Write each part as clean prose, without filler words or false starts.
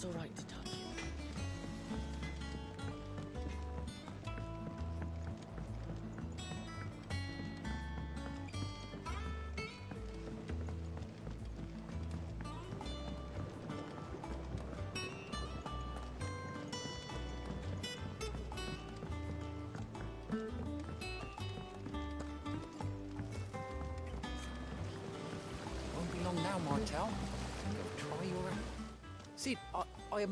it's all right to touch you. Won't be long now, Martel. Go try your... Sid, I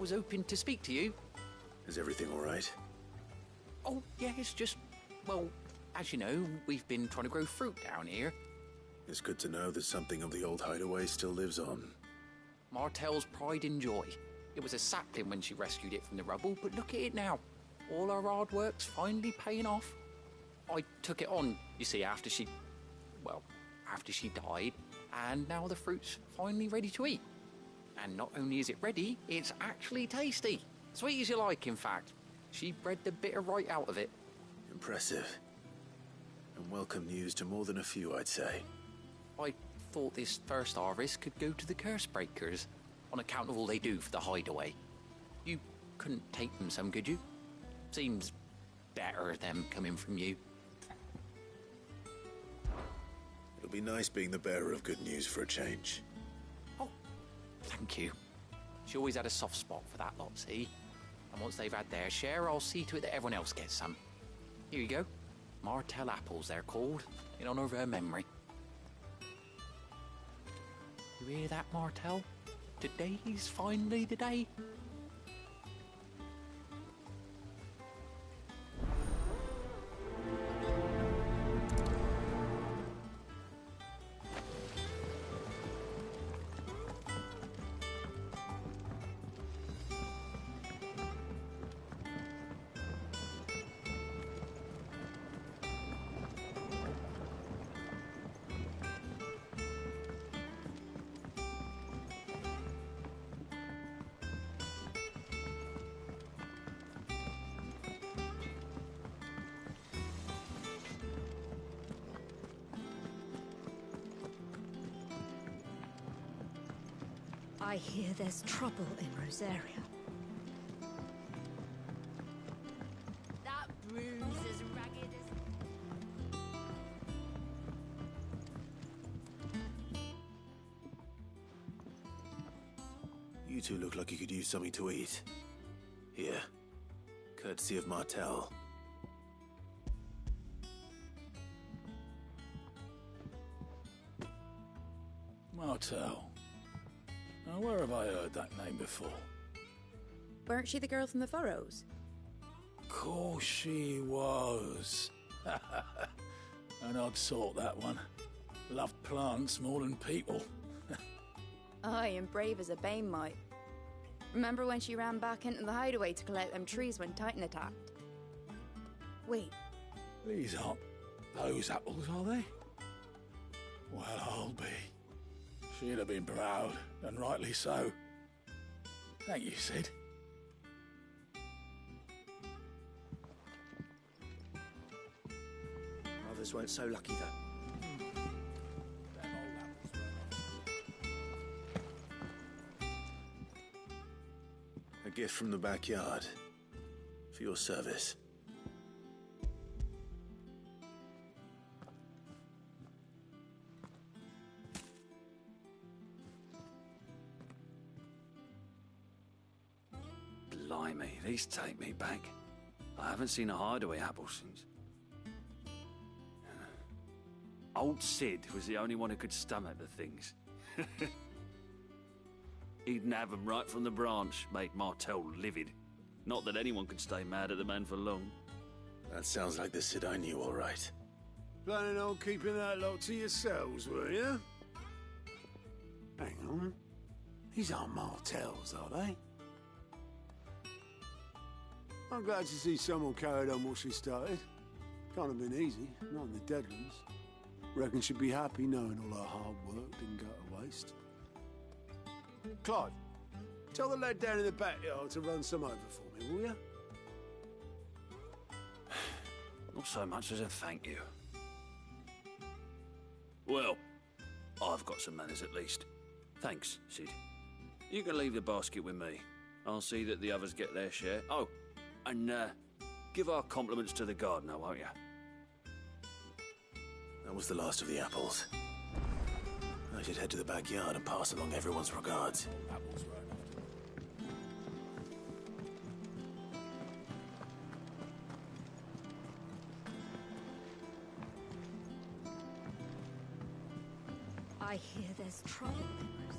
was hoping to speak to you. Is everything all right? Oh, yeah, it's just... Well, as you know, we've been trying to grow fruit down here. It's good to know that something of the old hideaway still lives on. Martel's pride and joy. It was a sapling when she rescued it from the rubble, but look at it now. All our hard work's finally paying off. I took it on, you see, after she died, and now the fruit's finally ready to eat. And not only is it ready, it's actually tasty. Sweet as you like, in fact. She bred the bitter right out of it. Impressive. And welcome news to more than a few, I'd say. I thought this first harvest could go to the curse breakers, on account of all they do for the hideaway. You couldn't take them some, could you? Seems better them coming from you. It'll be nice being the bearer of good news for a change. Oh, thank you. She always had a soft spot for that lot, see? And once they've had their share, I'll see to it that everyone else gets some. Here you go. Martel apples, they're called, in honour of her memory. You hear that, Martel? Today's finally the day. I hear there's trouble in Rosaria. That bruise is ragged as... You two look like you could use something to eat. Here. Courtesy of Martel. Martel. Now, where have I heard that name before? Weren't she the girl from the Furrows? Course she was. An odd sort, that one. Loved plants more than people. Aye, and brave as a bane might. Remember when she ran back into the hideaway to collect them trees when Titan attacked? Wait. These aren't those apples, are they? Well, I'll be. She'd have been proud, and rightly so. Thank you, Sid. Others weren't so lucky, though. Them old apples were A gift from the backyard. For your service. Blimey, these take me back. I haven't seen a hideaway apple since. Old Sid was the only one who could stomach the things. He'd nab them right from the branch, make Martel livid. Not that anyone could stay mad at the man for long. That sounds like the Sid I knew, all right. Planning on keeping that lot to yourselves, were you? Hang on. These aren't Martels, are they? I'm glad to see someone carried on what she started. Can't have been easy, not in the Deadlands. Reckon she'd be happy knowing all her hard work didn't go to waste. Clive, tell the lad down in the backyard to run some over for me, will you? Not so much as a thank you. Well, I've got some manners at least. Thanks, Sid. You can leave the basket with me. I'll see that the others get their share. Oh, and give our compliments to the gardener, won't you? That was the last of the apples. I should head to the backyard and pass along everyone's regards. Apples were enough. I hear there's trouble in Rosette.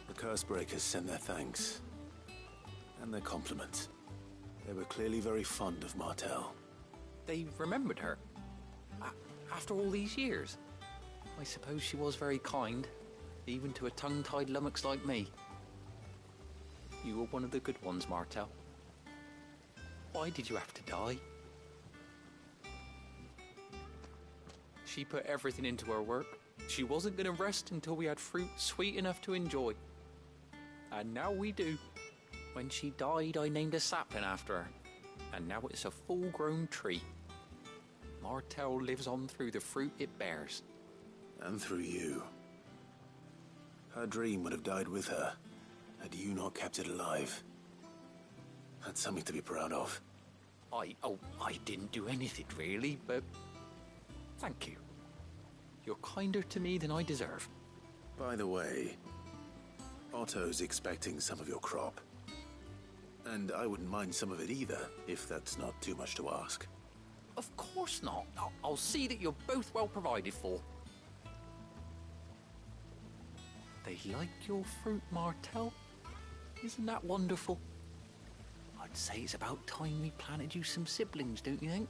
The Cursebreakers sent their thanks. And their compliments. They were clearly very fond of Martel. They remembered her. After all these years. I suppose she was very kind, even to a tongue-tied lummox like me. You were one of the good ones, Martel. Why did you have to die? She put everything into her work. She wasn't going to rest until we had fruit sweet enough to enjoy. And now we do. When she died, I named a sapling after her. And now it's a full-grown tree. Martel lives on through the fruit it bears. And through you. Her dream would have died with her, had you not kept it alive. That's something to be proud of. I didn't do anything really, but thank you. You're kinder to me than I deserve. By the way, Otto's expecting some of your crop. And I wouldn't mind some of it either, if that's not too much to ask. Of course not. I'll see that you're both well provided for. They like your fruit, Martel. Isn't that wonderful? I'd say it's about time we planted you some siblings, don't you think?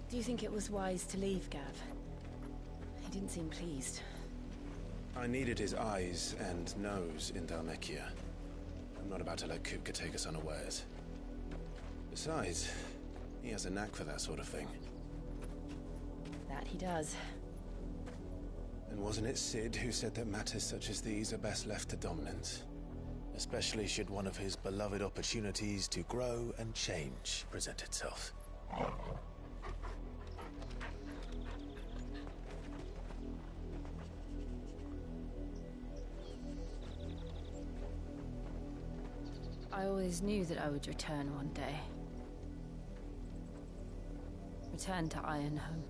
Do you think it was wise to leave, Gav? He didn't seem pleased. I needed his eyes and nose in Dalmekia. I'm not about to let Kupka take us unawares. Besides, he has a knack for that sort of thing. That he does. And wasn't it Sid who said that matters such as these are best left to dominance? Especially should one of his beloved opportunities to grow and change present itself. I always knew that I would return one day. Return to Ironhome.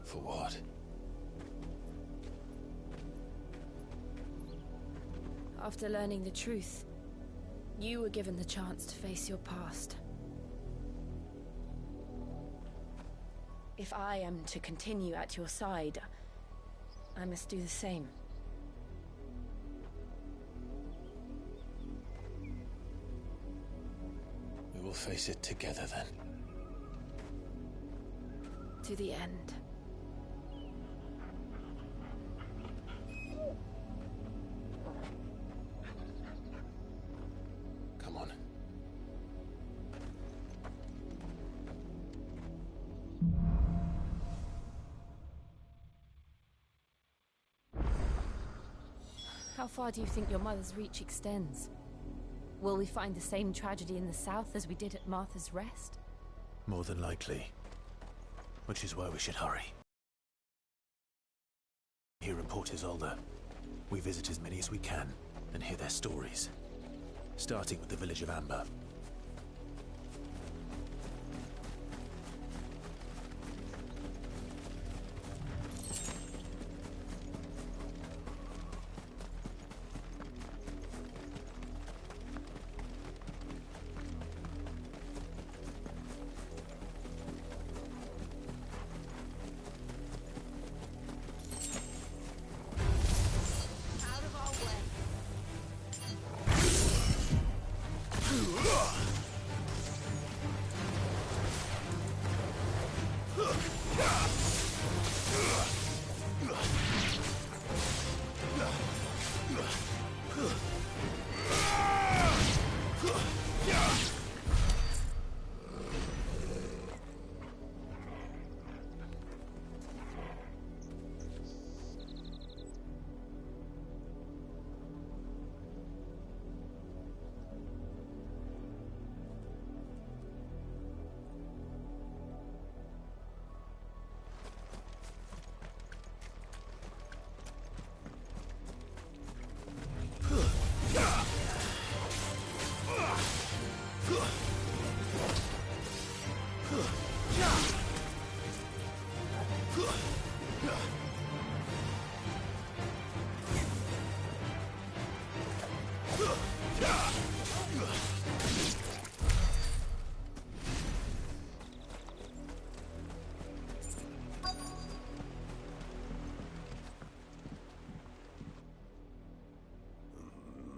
For what? After learning the truth, you were given the chance to face your past. If I am to continue at your side, I must do the same. We will face it together then. To the end. Come on. How far do you think your mother's reach extends? Will we find the same tragedy in the south as we did at Martha's Rest? More than likely. Which is why we should hurry. Here in Port Isolde, we visit as many as we can and hear their stories. Starting with the village of Amber. Out of our way.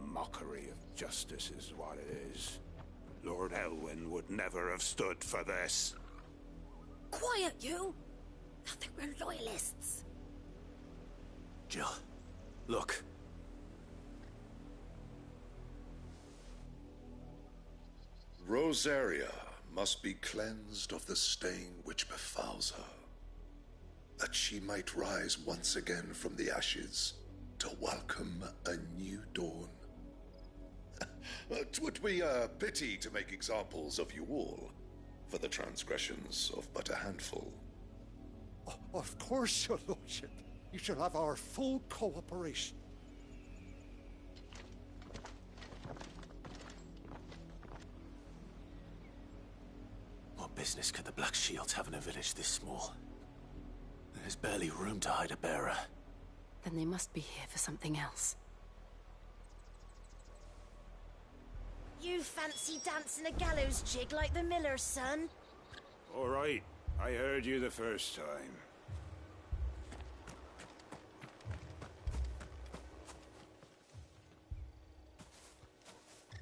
Mockery of justice is what it is. Lord Elwyn would never have stood for this. Quiet, you! I think we're loyalists. Jill, look. Rosaria must be cleansed of the stain which befouls her, that she might rise once again from the ashes to welcome a new dawn. 'Twould be a pity to make examples of you all for the transgressions of but a handful. Of course, your lordship. You shall have our full cooperation. What business could the Black Shields have in a village this small? There's barely room to hide a bearer. Then they must be here for something else. You fancy dancing a gallows jig like the miller's son? All right, I heard you the first time.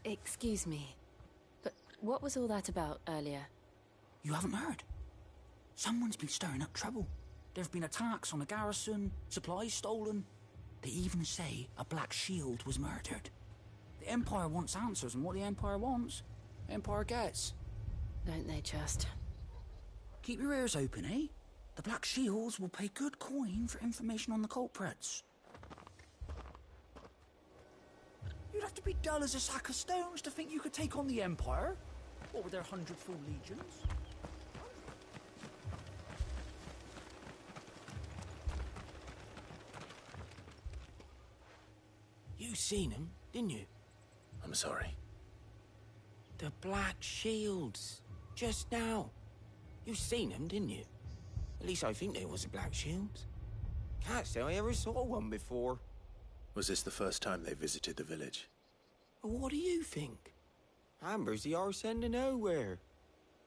Excuse me, but what was all that about earlier? You haven't heard? Someone's been stirring up trouble. There have been attacks on the garrison, supplies stolen. They even say a Black Shield was murdered. The Empire wants answers, and what the Empire wants, the Empire gets. Don't they just? Keep your ears open, eh? The Black Shields will pay good coin for information on the culprits. You'd have to be dull as a sack of stones to think you could take on the Empire. What with their 100-full legions? You seen them, didn't you? I'm sorry. The Black Shields. Just now. You seen them, didn't you? At least I think there was a Black Shield. Can't say I ever saw one before. Was this the first time they visited the village? Well, what do you think? Amber's the arse end of nowhere.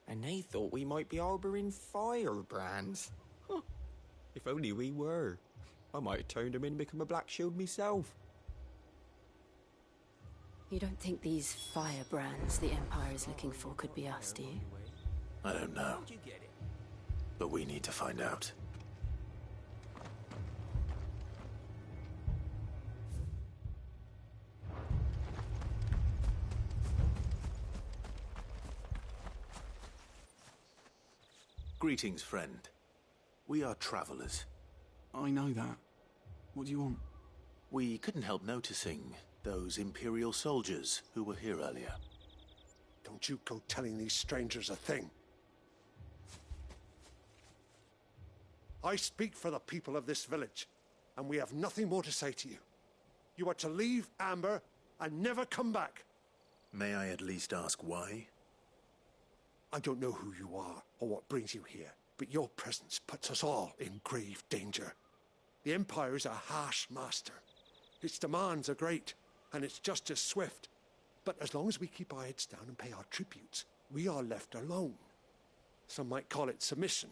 And they thought we might be harbouring firebrands. Huh. If only we were. I might have turned them in and become a Black Shield myself. You don't think these firebrands the Empire is looking for could be us, do you? I don't know. But we need to find out. Greetings, friend. We are travelers. I know that. What do you want? We couldn't help noticing those Imperial soldiers who were here earlier. Don't you go telling these strangers a thing. I speak for the people of this village, and we have nothing more to say to you. You are to leave Amber and never come back. May I at least ask why? I don't know who you are or what brings you here, but your presence puts us all in grave danger. The Empire is a harsh master. Its demands are great, and its justice swift. But as long as we keep our heads down and pay our tributes, we are left alone. Some might call it submission.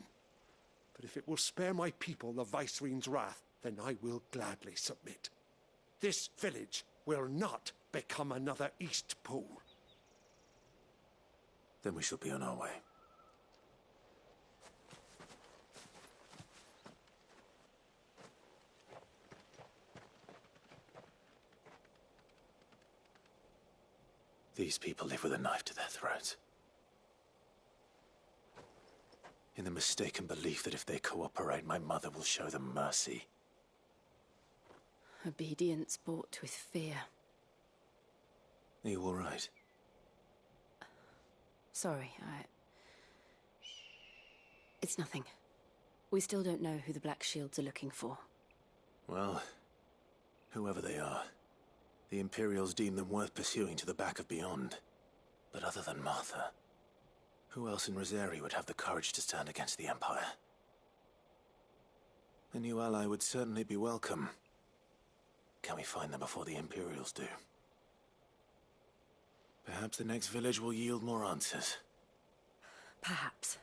But if it will spare my people the Viceroy's wrath, then I will gladly submit. This village will not become another East Pool. Then we shall be on our way. These people live with a knife to their throats. In the mistaken belief that if they cooperate, my mother will show them mercy. Obedience bought with fear. Are you all right? Sorry, It's nothing. We still don't know who the Black Shields are looking for. Well, whoever they are, the Imperials deem them worth pursuing to the back of beyond. But other than Martha, who else in Rosari would have the courage to stand against the Empire? A new ally would certainly be welcome. Can we find them before the Imperials do? Perhaps the next village will yield more answers. Perhaps.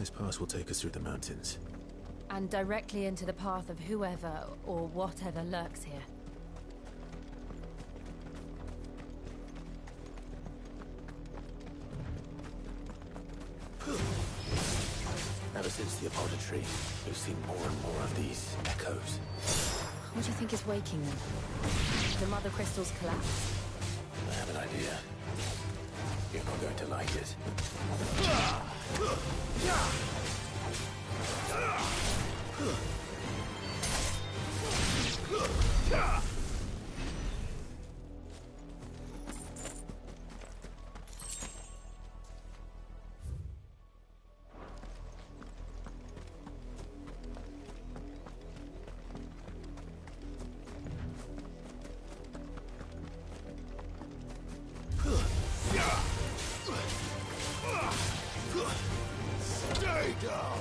This pass will take us through the mountains. And directly into the path of whoever or whatever lurks here. Ever since the apothecary, we've seen more and more of these echoes. What do you think is waking them? The mother crystals collapse? I have an idea. You're not going to like it. Stay down!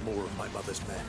More of my mother's men.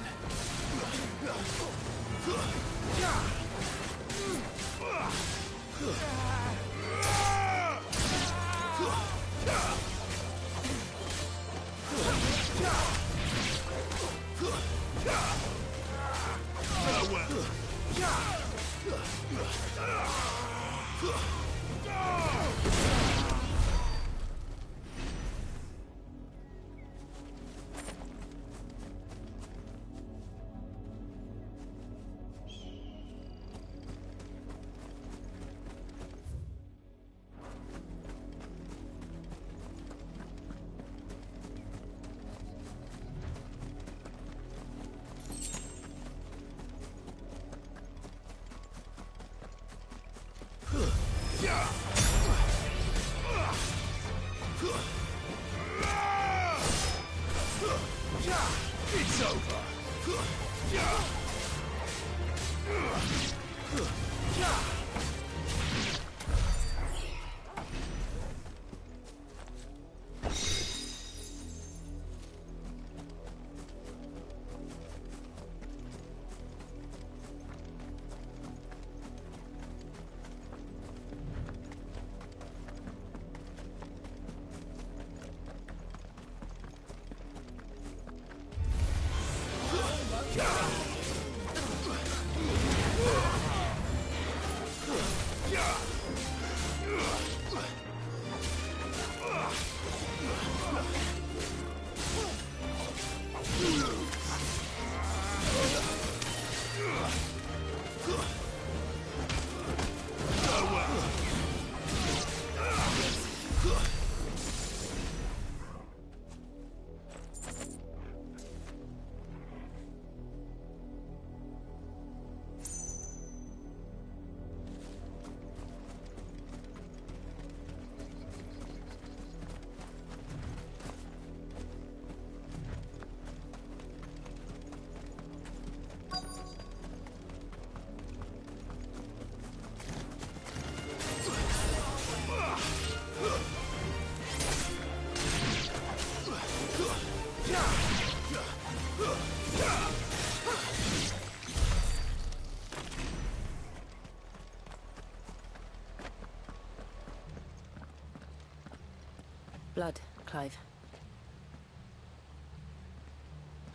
blood, Clive.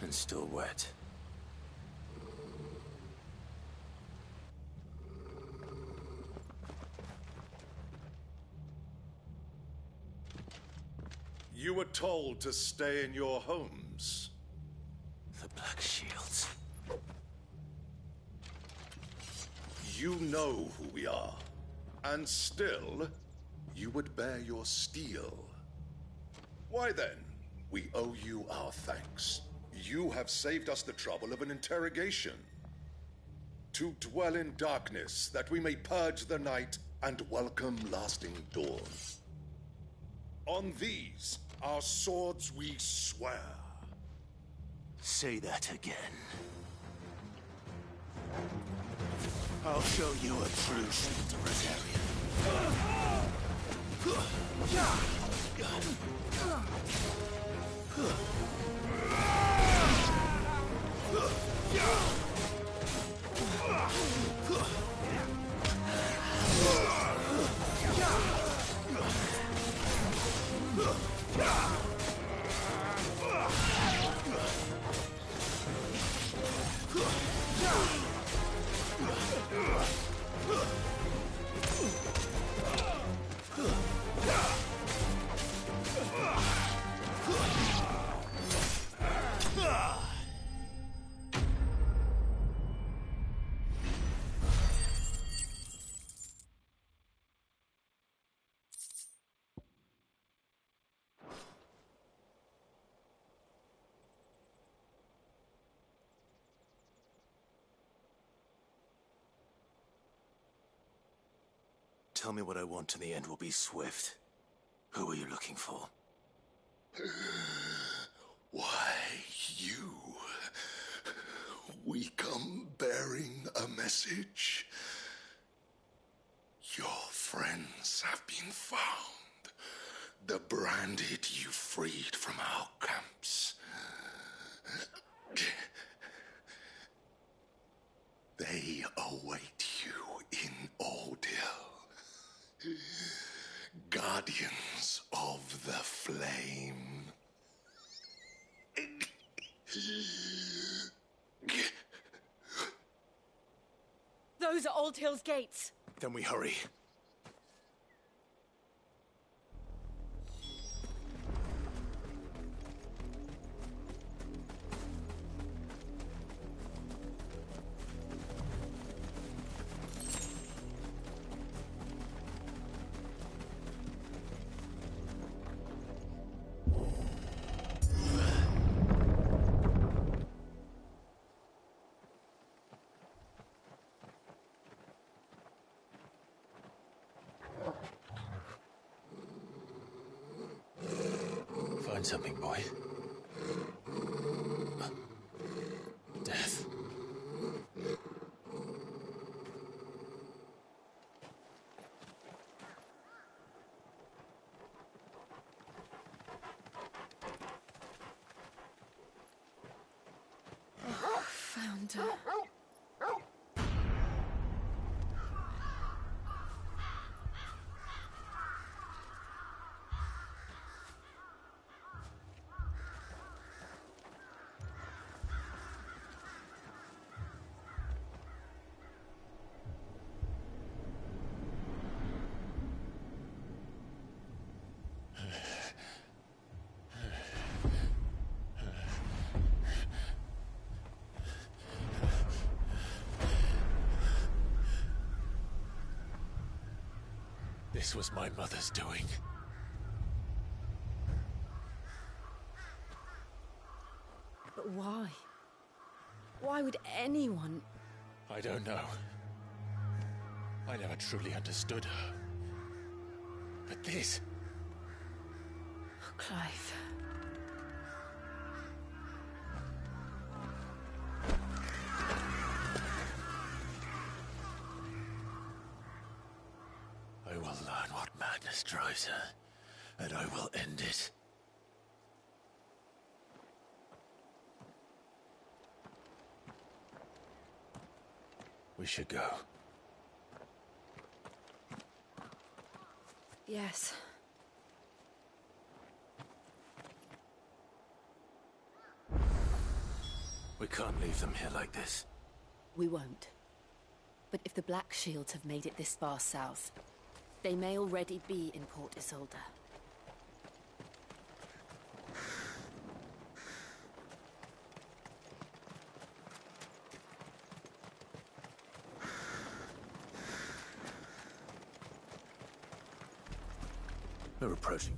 And still wet. You were told to stay in your homes. The Black Shields. You know who we are. And still, you would bear your steel. Why then, we owe you our thanks. You have saved us the trouble of an interrogation. To dwell in darkness, that we may purge the night and welcome lasting dawn. On these, our swords we swear. Say that again. I'll show you a true Saint Rosarian. Tell me what I want and the end will be swift. Who are you looking for? Why, you. We come bearing a message. Your friends have been found. The branded you freed from our camps. They await you in Ordeal. Guardians of the Flame. Those are Old Hill's gates. Then we hurry. Find something, boy. Death. Found her. This was my mother's doing. But why? Why would anyone... I don't know. I never truly understood her. But this... Oh, Clive. I will learn what madness drives her, and I will end it. We should go. Yes. We can't leave them here like this. We won't. But if the Black Shields have made it this far south, they may already be in Port Isolde. We're approaching.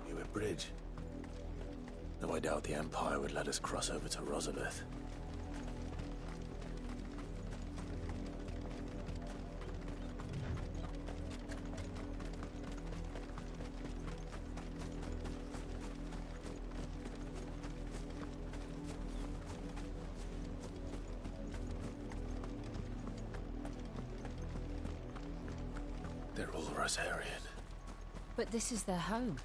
New bridge. Though I doubt the Empire would let us cross over to Rosabeth. They're all Rosarian. But this is their home.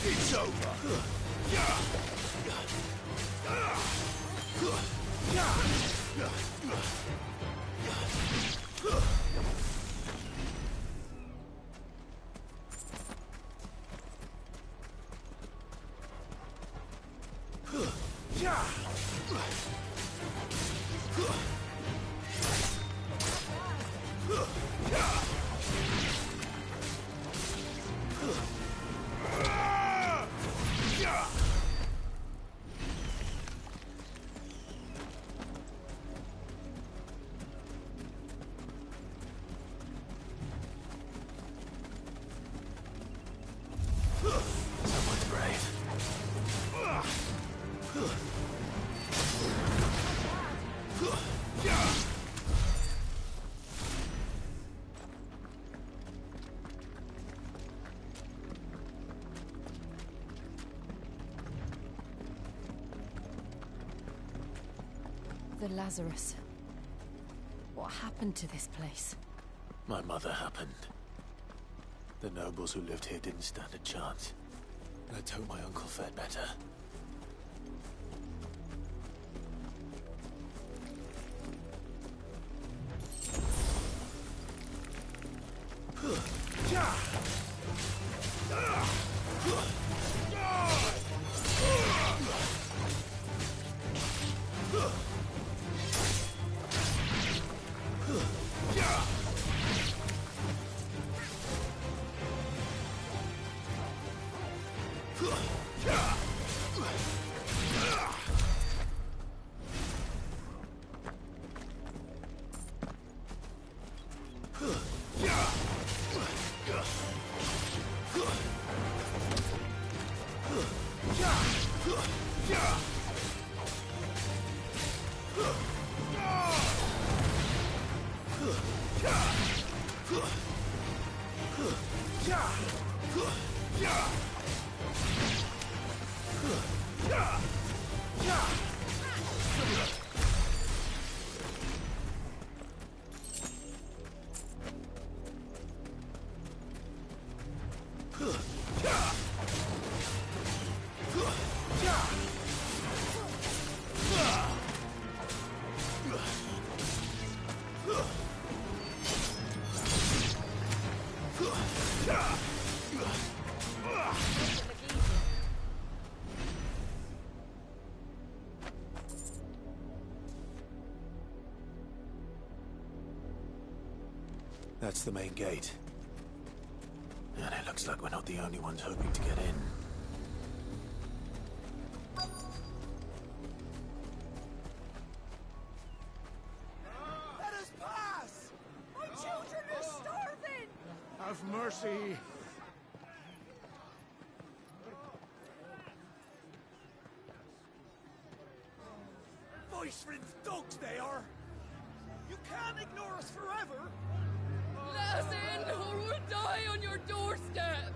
It's over. Someone's brave. The Lazarus. What happened to this place? My mother happened. The nobles who lived here didn't stand a chance. Let's hope my uncle fared better. That's the main gate. Looks like we're not the only ones hoping to get in. Let us pass! My children are starving! Have mercy. Viceland's dogs they are! You can't ignore us forever! Let us in, or we'll die on your doorstep!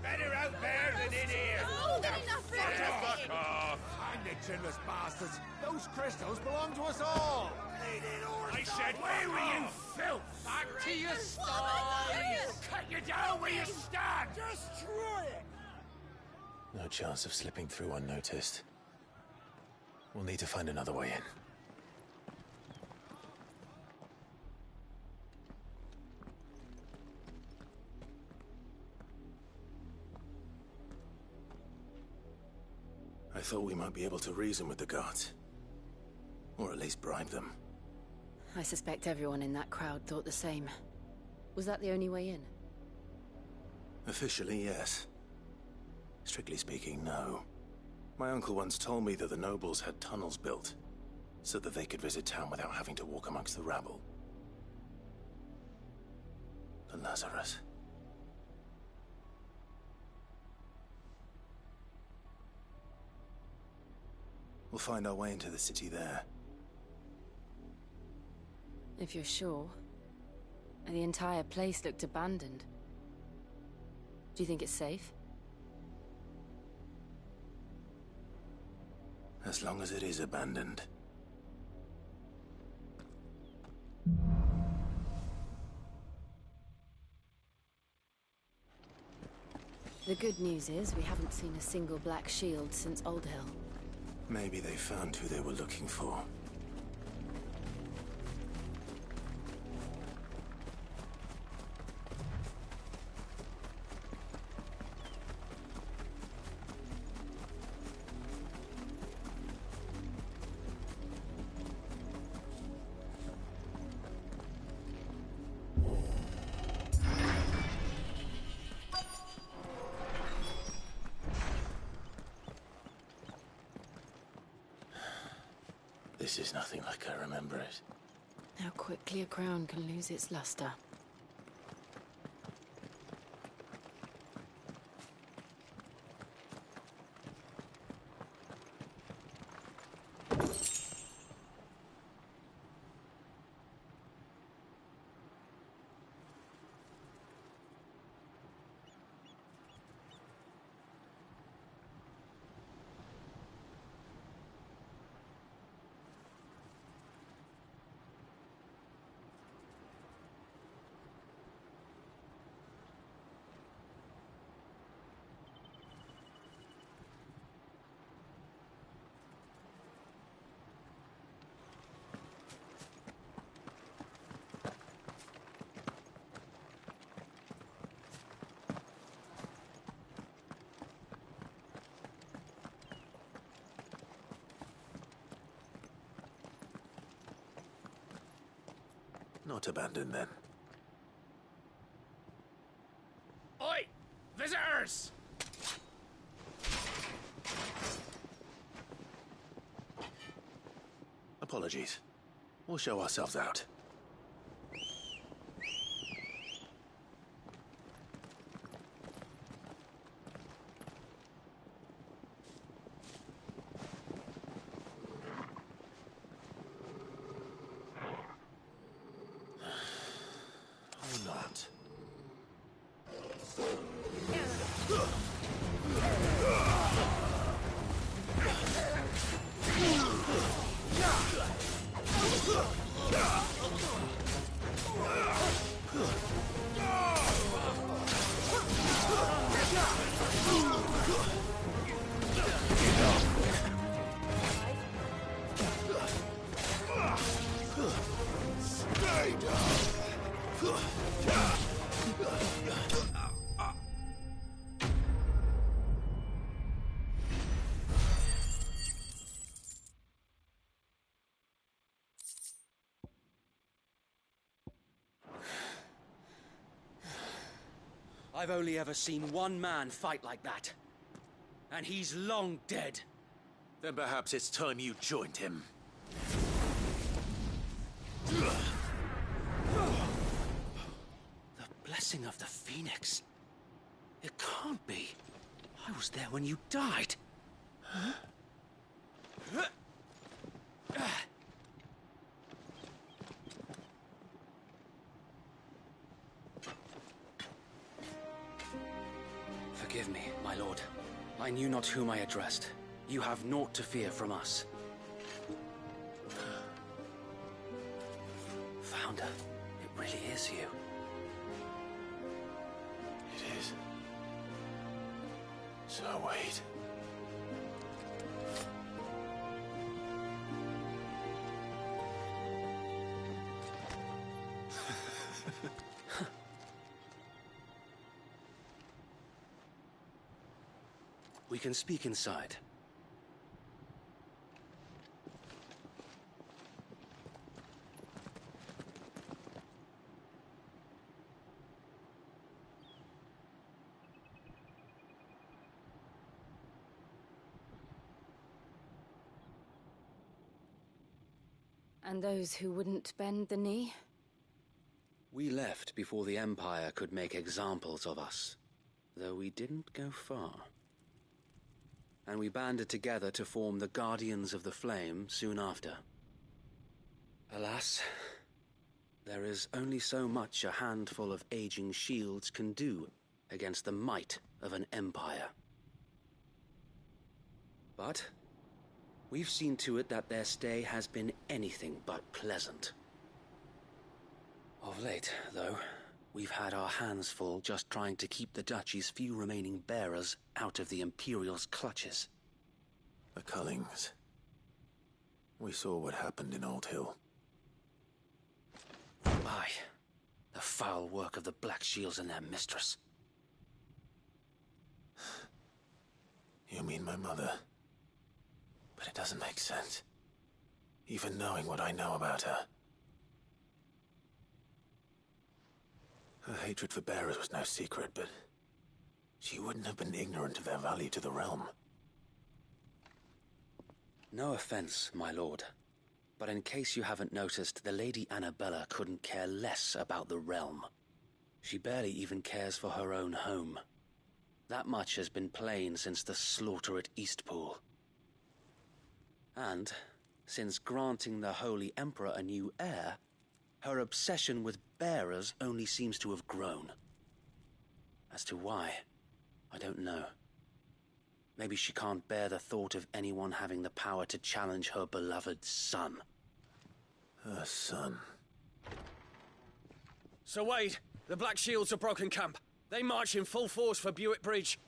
Better out there than in here! Oh, they're enough for everything! Fuck off! Hang the chinless bastards! Those crystals belong to us all! I said, where were you, filth? Back to your sties! Cut you down where you stand! Destroy it! No chance of slipping through unnoticed. We'll need to find another way in. I thought we might be able to reason with the guards. Or at least bribe them. I suspect everyone in that crowd thought the same. Was that the only way in? Officially, yes. Strictly speaking, no. My uncle once told me that the nobles had tunnels built, so that they could visit town without having to walk amongst the rabble. The Lazarus. We'll find our way into the city there. If you're sure. The entire place looked abandoned. Do you think it's safe? As long as it is abandoned. The good news is we haven't seen a single black shield since Old Hill. Maybe they found who they were looking for. This is nothing like I remember it. How quickly a crown can lose its luster. Not abandoned, then. Oi! Visitors! Apologies. We'll show ourselves out. I've only ever seen one man fight like that. And he's long dead. Then perhaps it's time you joined him. The blessing of the Phoenix. It can't be. I was there when you died. Huh? Forgive me, my lord. I knew not whom I addressed. You have naught to fear from us. Founder, it really is you. It is. So wait. We can speak inside. And those who wouldn't bend the knee? We left before the Empire could make examples of us, though we didn't go far. And we banded together to form the Guardians of the Flame soon after. Alas, there is only so much a handful of aging shields can do against the might of an empire. But we've seen to it that their stay has been anything but pleasant. Of late, though, we've had our hands full just trying to keep the Duchy's few remaining bearers out of the Imperial's clutches. The Cullings. We saw what happened in Old Hill. Aye. The foul work of the Black Shields and their mistress. You mean my mother? But it doesn't make sense. Even knowing what I know about her. Her hatred for bearers was no secret, but she wouldn't have been ignorant of their value to the realm. No offense, my lord, but in case you haven't noticed, the Lady Annabella couldn't care less about the realm. She barely even cares for her own home. That much has been plain since the slaughter at Eastpool. And, since granting the Holy Emperor a new heir, her obsession with bearers only seems to have grown. As to why, I don't know. Maybe she can't bear the thought of anyone having the power to challenge her beloved son. Her son? Sir Wade, the Black Shields have broken camp. They march in full force for Buick Bridge.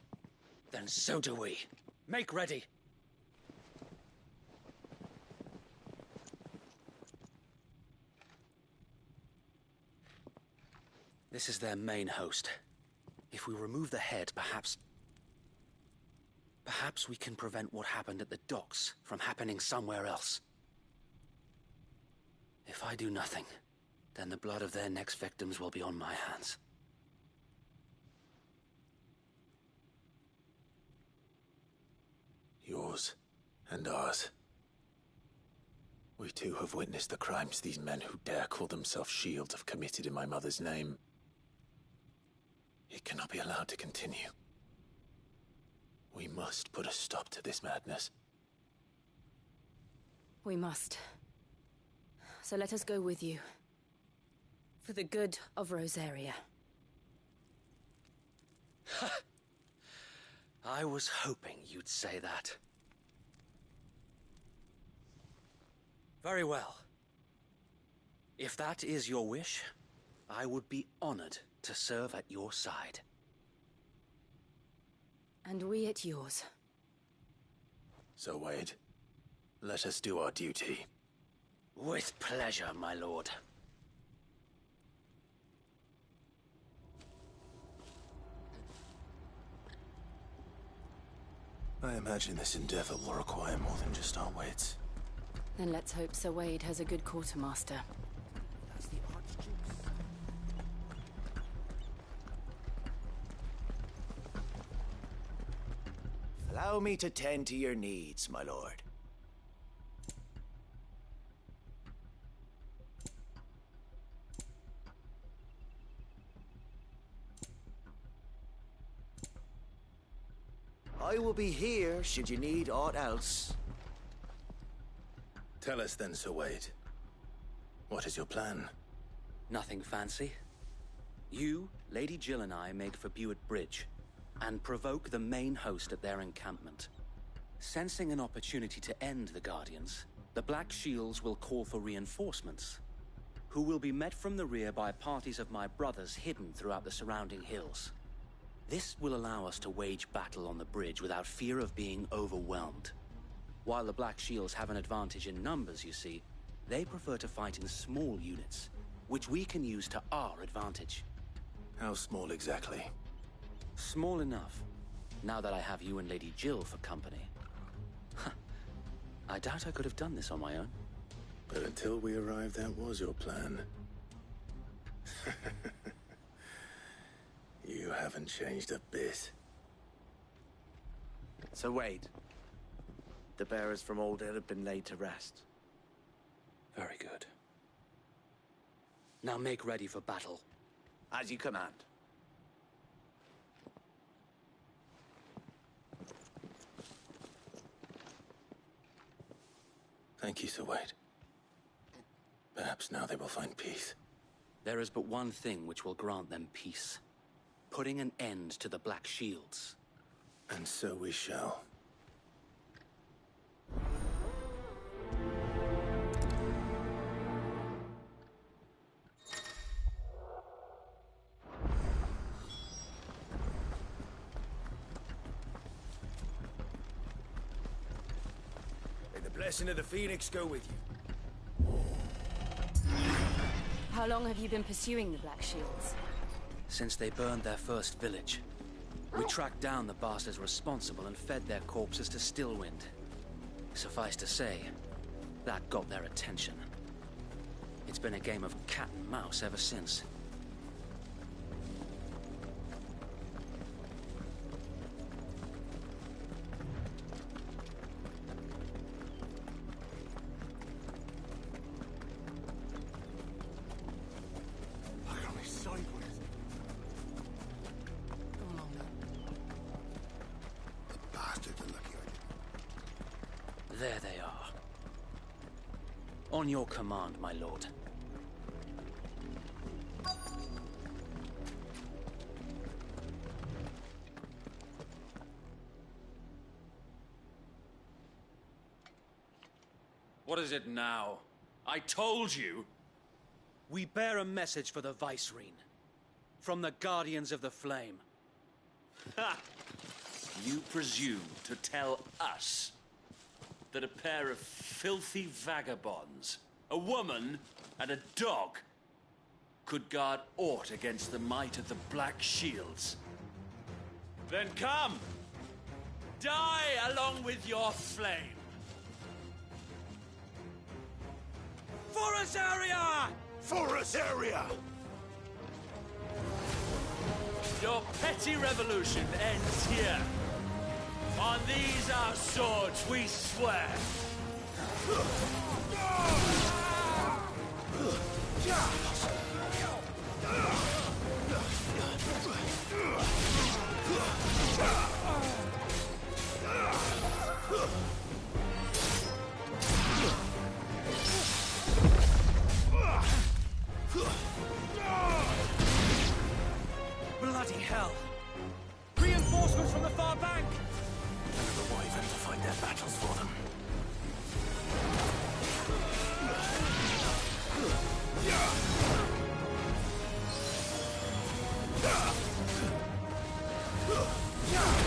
Then so do we. Make ready. This is their main host. If we remove the head, perhaps we can prevent what happened at the docks from happening somewhere else. If I do nothing, then the blood of their next victims will be on my hands. Yours and ours. We too have witnessed the crimes these men who dare call themselves shields have committed in my mother's name. It cannot be allowed to continue. We must put a stop to this madness. We must. So let us go with you. For the good of Rosaria. I was hoping you'd say that. Very well. If that is your wish, I would be honored to serve at your side. And we at yours. So, Wade, let us do our duty. With pleasure, my lord. I imagine this endeavor will require more than just our wits. Then let's hope Sir Wade has a good quartermaster. That's the Archduke's. Allow me to tend to your needs, my lord. I will be here should you need aught else. Tell us then, Sir Wade. What is your plan? Nothing fancy. You, Lady Jill and I make for Buett Bridge and provoke the main host at their encampment. Sensing an opportunity to end the Guardians, the Black Shields will call for reinforcements, who will be met from the rear by parties of my brothers hidden throughout the surrounding hills. This will allow us to wage battle on the bridge without fear of being overwhelmed. While the Black Shields have an advantage in numbers, you see, they prefer to fight in small units, which we can use to our advantage. How small exactly? Small enough, now that I have you and Lady Jill for company. I doubt I could have done this on my own. But until we arrived, that was your plan. You haven't changed a bit. Sir Wade, the bearers from Old Hill have been laid to rest. Very good. Now make ready for battle. As you command. Thank you, Sir Wade. Perhaps now they will find peace. There is but one thing which will grant them peace. Putting an end to the Black Shields. And so we shall. May the blessing of the Phoenix go with you. How long have you been pursuing the Black Shields? Since they burned their first village. We tracked down the bastards responsible and fed their corpses to Stillwind. Suffice to say, that got their attention. It's been a game of cat and mouse ever since. There they are. On your command, my lord. What is it now? I told you! We bear a message for the Vicereine. From the Guardians of the Flame. Ha! You presume to tell us that a pair of filthy vagabonds, a woman and a dog, could guard aught against the might of the Black Shields? Then come! Die along with your flame! Forest area! Forest area! Your petty revolution ends here. On these our swords we swear. Bloody hell! Reinforcements from the far bank! The Wyvern to fight their battles for them. Yeah!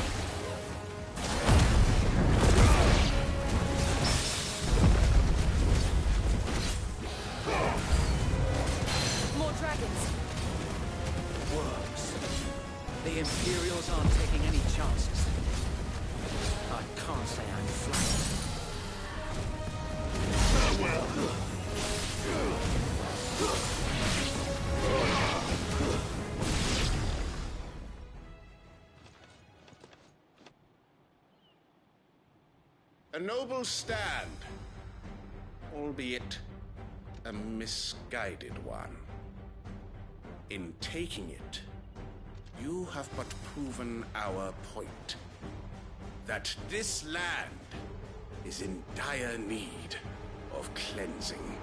A noble stand, albeit a misguided one. In taking it, you have but proven our point. That this land is in dire need of cleansing.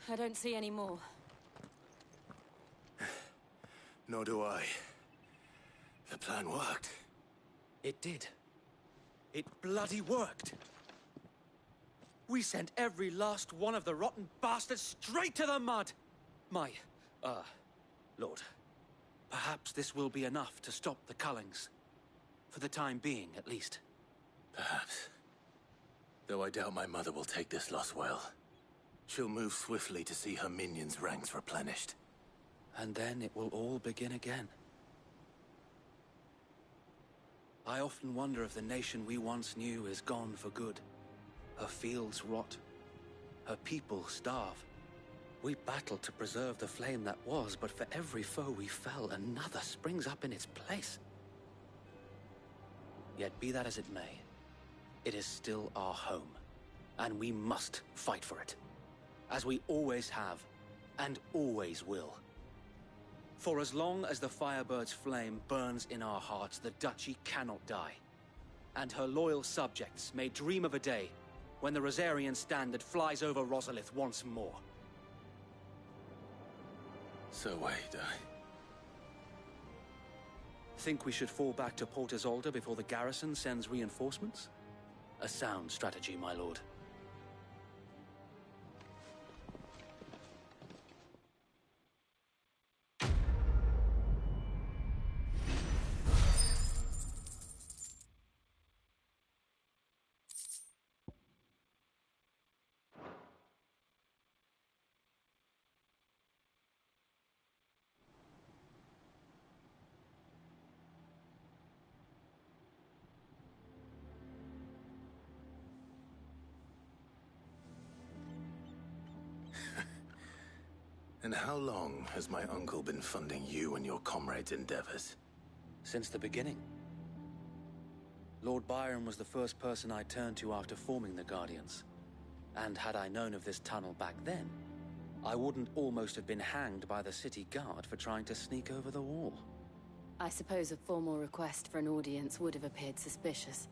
I don't see any more. Nor do I. The plan worked. It did. It bloody worked. We sent every last one of the rotten bastards straight to the mud! Lord, perhaps this will be enough to stop the Cullings. For the time being, at least. Perhaps. Though I doubt my mother will take this loss well. She'll move swiftly to see her minions' ranks replenished. And then it will all begin again. I often wonder if the nation we once knew is gone for good. Her fields rot. Her people starve. We battled to preserve the flame that was, but for every foe we fell, another springs up in its place. Yet be that as it may, it is still our home, and we must fight for it. As we always have, and always will. For as long as the Firebird's flame burns in our hearts, the Duchy cannot die. And her loyal subjects may dream of a day when the Rosarian standard flies over Rosalith once more. So wait, Think we should fall back to Port Isolde before the garrison sends reinforcements? A sound strategy, my lord. And how long has my uncle been funding you and your comrades' endeavors? Since the beginning. Lord Byron was the first person I turned to after forming the Guardians. And had I known of this tunnel back then, I wouldn't almost have been hanged by the city guard for trying to sneak over the wall. I suppose a formal request for an audience would have appeared suspicious.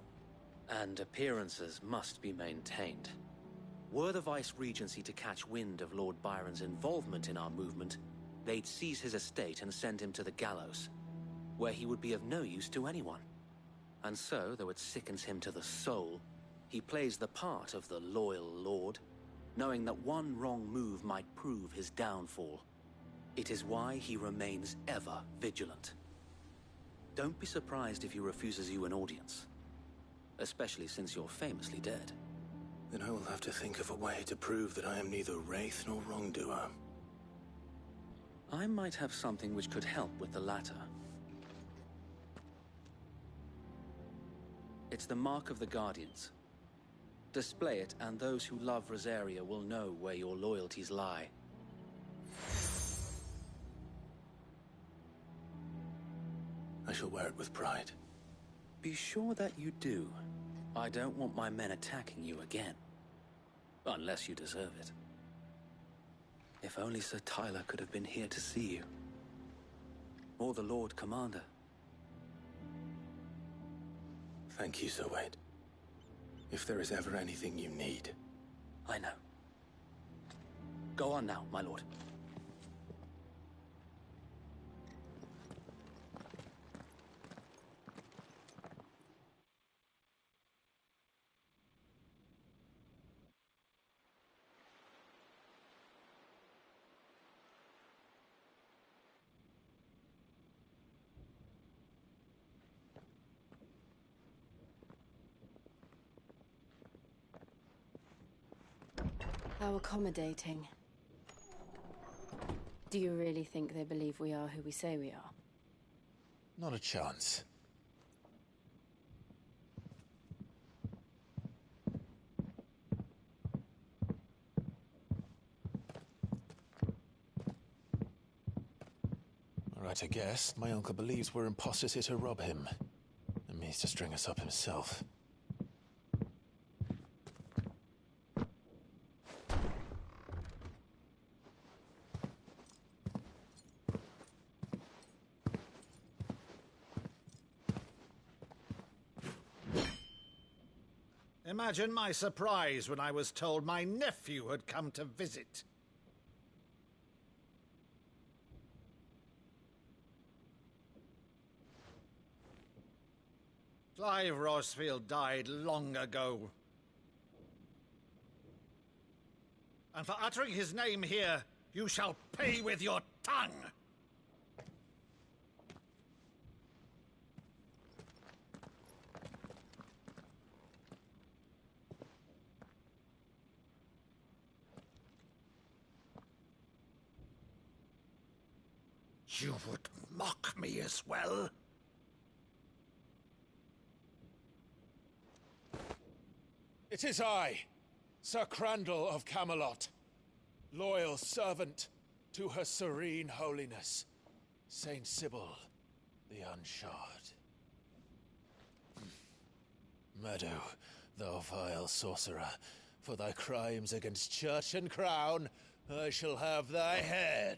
And appearances must be maintained. Were the Vice-Regency to catch wind of Lord Byron's involvement in our movement, they'd seize his estate and send him to the gallows, where he would be of no use to anyone. And so, though it sickens him to the soul, he plays the part of the loyal lord, knowing that one wrong move might prove his downfall. It is why he remains ever vigilant. Don't be surprised if he refuses you an audience, especially since you're famously dead. Then I will have to think of a way to prove that I am neither wraith nor wrongdoer. I might have something which could help with the latter. It's the Mark of the Guardians. Display it, and those who love Rosaria will know where your loyalties lie. I shall wear it with pride. Be sure that you do. I don't want my men attacking you again. Unless you deserve it. If only Sir Tyler could have been here to see you. Or the Lord Commander. Thank you, Sir Wade. If there is ever anything you need. I know. Go on now, my lord. How accommodating. Do you really think they believe we are who we say we are? Not a chance. Right to guess, my uncle believes we're imposters here to rob him, and means to string us up himself. Imagine my surprise when I was told my nephew had come to visit. Clive Rosfield died long ago. And for uttering his name here, you shall pay with your tongue! You would mock me as well? It is I, Sir Crandall of Camelot, loyal servant to Her Serene Holiness, Saint Sybil the Unshod. Meadow, thou vile sorcerer, for thy crimes against church and crown, I shall have thy head.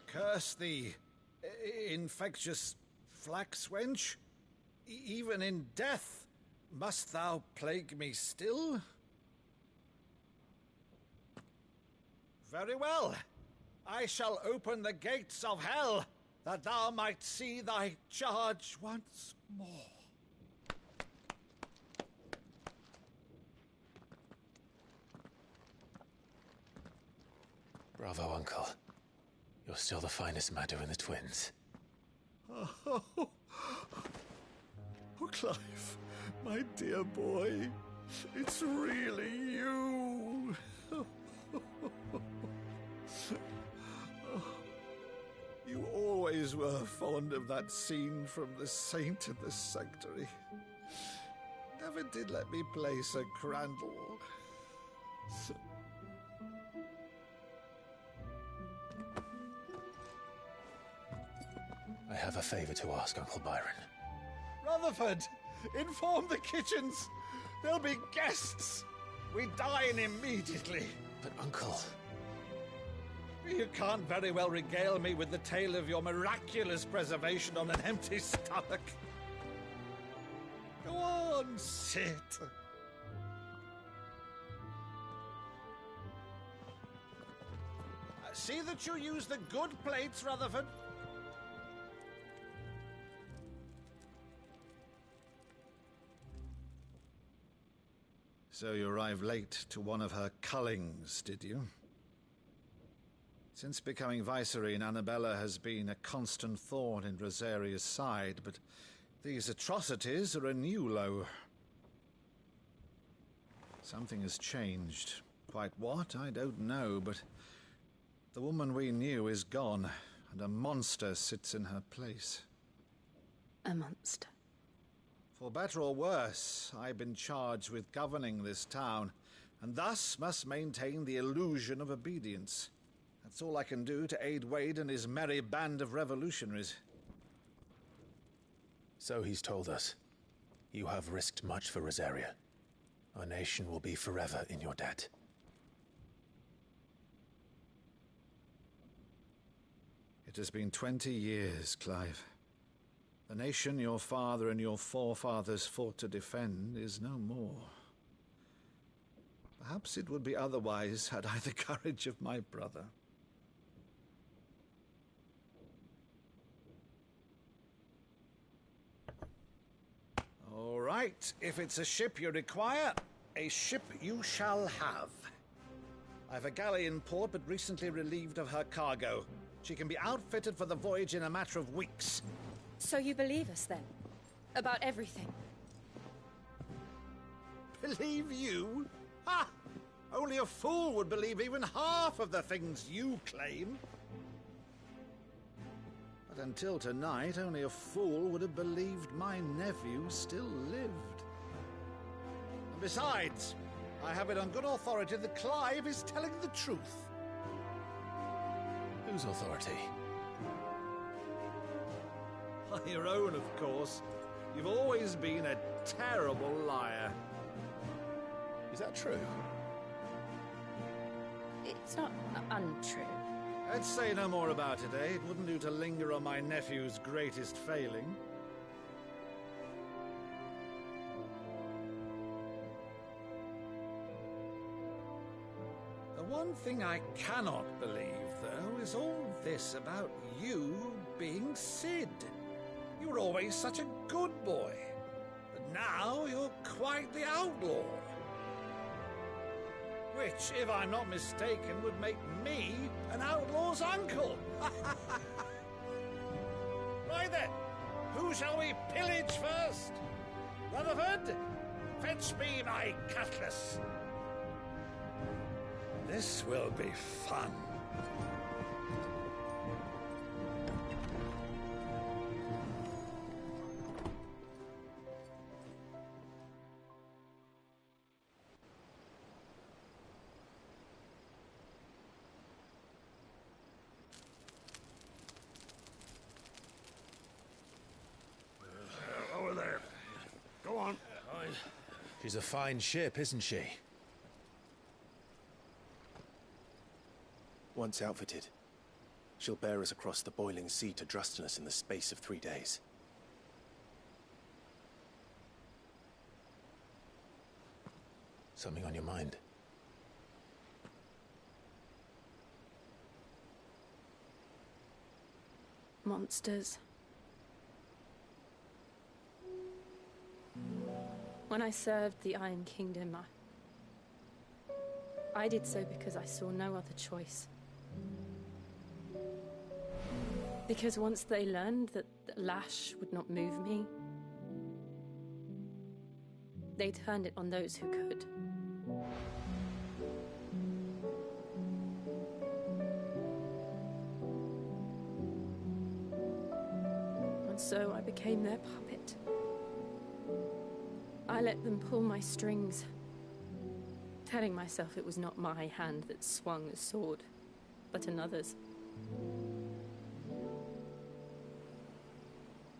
Curse thee, infectious flax wench. Even in death, must thou plague me still? Very well. I shall open the gates of hell, that thou might see thy charge once more. Bravo, Uncle. You're still the finest Maddo in the twins. Oh, Clive, my dear boy, it's really you. You always were fond of that scene from The Saint in the Sanctuary. Never did let me play Sir Crandall. I have a favor to ask, Uncle Byron. Rutherford, inform the kitchens. There'll be guests. We dine immediately. But, Uncle... You can't very well regale me with the tale of your miraculous preservation on an empty stomach. Go on, sit. See that you use the good plates, Rutherford. So you arrived late to one of her cullings, did you? Since becoming Vicereine, Annabella has been a constant thorn in Rosaria's side, but these atrocities are a new low. Something has changed. Quite what, I don't know, but the woman we knew is gone, and a monster sits in her place. A monster? For better or worse, I've been charged with governing this town, and thus must maintain the illusion of obedience. That's all I can do to aid Wade and his merry band of revolutionaries. So he's told us. You have risked much for Rosaria. Our nation will be forever in your debt. It has been 20 years, Clive. The nation your father and your forefathers fought to defend is no more. Perhaps it would be otherwise had I the courage of my brother. All right, if it's a ship you require, a ship you shall have. I've a galley in port, but recently relieved of her cargo. She can be outfitted for the voyage in a matter of weeks. So you believe us, then? About everything? Believe you? Ha! Only a fool would believe even half of the things you claim. But until tonight, only a fool would have believed my nephew still lived. And besides, I have it on good authority that Clive is telling the truth. Whose authority? Your own, of course. You've always been a terrible liar. Is that true? It's not untrue. Let's say no more about it, eh? It wouldn't do to linger on my nephew's greatest failing. The one thing I cannot believe, though, is all this about you being Sid. You were always such a good boy, but now you're quite the outlaw. Which, if I'm not mistaken, would make me an outlaw's uncle. Right then, who shall we pillage first? Rutherford, fetch me my cutlass. This will be fun. Over there. Go on. She's a fine ship, isn't she? Once outfitted, she'll bear us across the boiling sea to Drustinus in the space of 3 days. Something on your mind? Monsters. When I served the Iron Kingdom, I did so because I saw no other choice. Because once they learned that the lash would not move me, they turned it on those who could. And so I became their puppet. I let them pull my strings, telling myself it was not my hand that swung the sword, but another's.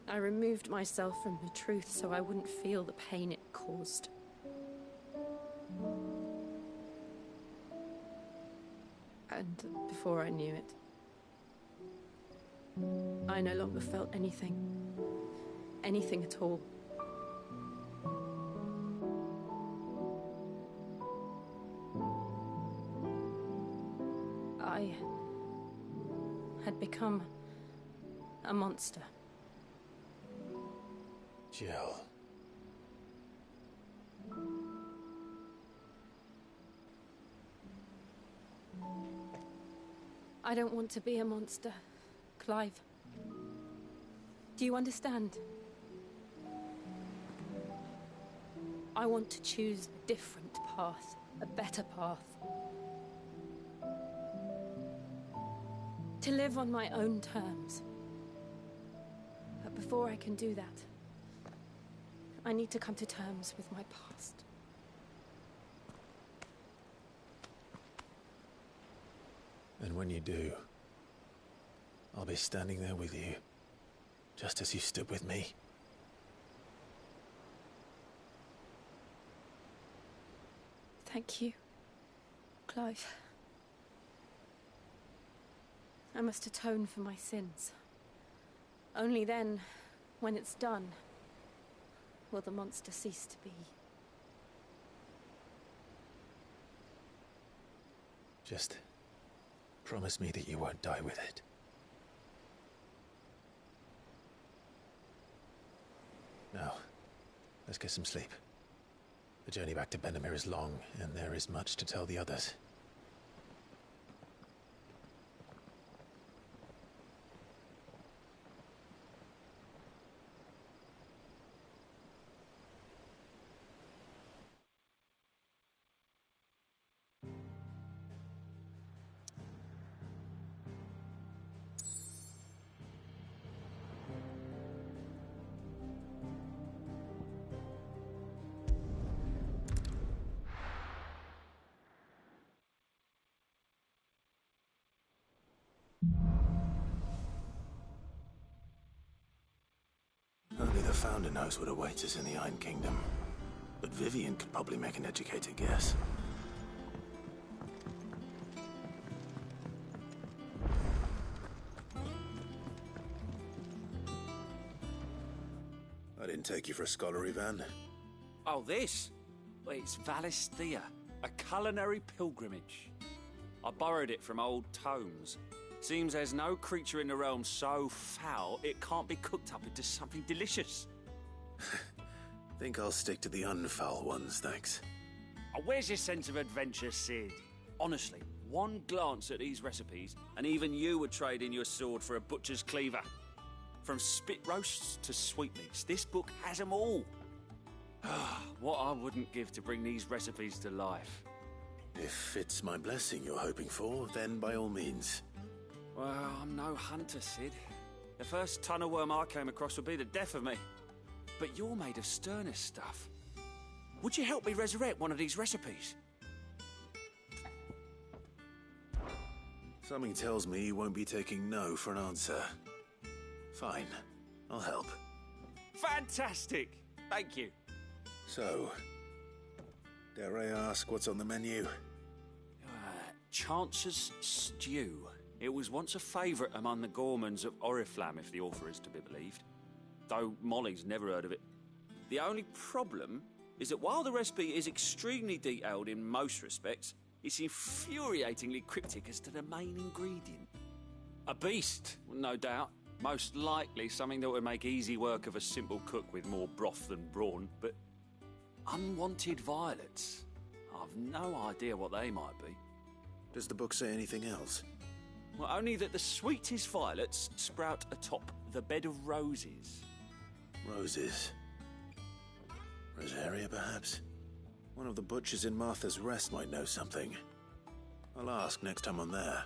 I removed myself from the truth so I wouldn't feel the pain it caused. And before I knew it, I no longer felt anything. Anything at all. had become a monster. Jill. I don't want to be a monster, Clive. Do you understand? I want to choose a different path, a better path. To live on my own terms. But before I can do that, I need to come to terms with my past. And when you do, I'll be standing there with you, just as you stood with me. Thank you, Clive. I must atone for my sins. Only then, when it's done, will the monster cease to be. Just promise me that you won't die with it. Now, let's get some sleep. The journey back to Benamir is long, and there is much to tell the others. Only the Founder knows what awaits us in the Iron Kingdom. But Vivian could probably make an educated guess. I didn't take you for a scholar, Ivan. Oh, this? Well, it's Valisthea, a culinary pilgrimage. I borrowed it from old tomes. Seems there's no creature in the realm so foul it can't be cooked up into something delicious. Think I'll stick to the unfoul ones, thanks. Oh, where's your sense of adventure, Sid? Honestly, one glance at these recipes, and even you would trade in your sword for a butcher's cleaver. From spit roasts to sweetmeats, this book has them all. What I wouldn't give to bring these recipes to life. If it's my blessing you're hoping for, then by all means. Well, I'm no hunter, Sid. The first tunnel worm I came across would be the death of me. But you're made of sterner stuff. Would you help me resurrect one of these recipes? Something tells me you won't be taking no for an answer. Fine, I'll help. Fantastic! Thank you. So, dare I ask what's on the menu? Chance's Stew. It was once a favourite among the gourmands of Oriflamme, if the author is to be believed. Though Molly's never heard of it. The only problem is that while the recipe is extremely detailed in most respects, it's infuriatingly cryptic as to the main ingredient. A beast, no doubt. Most likely something that would make easy work of a simple cook with more broth than brawn, but unwanted violets. I've no idea what they might be. Does the book say anything else? Well, only that the sweetest violets sprout atop the bed of roses. Roses. Rosaria, perhaps? One of the butchers in Martha's Rest might know something. I'll ask next time I'm there.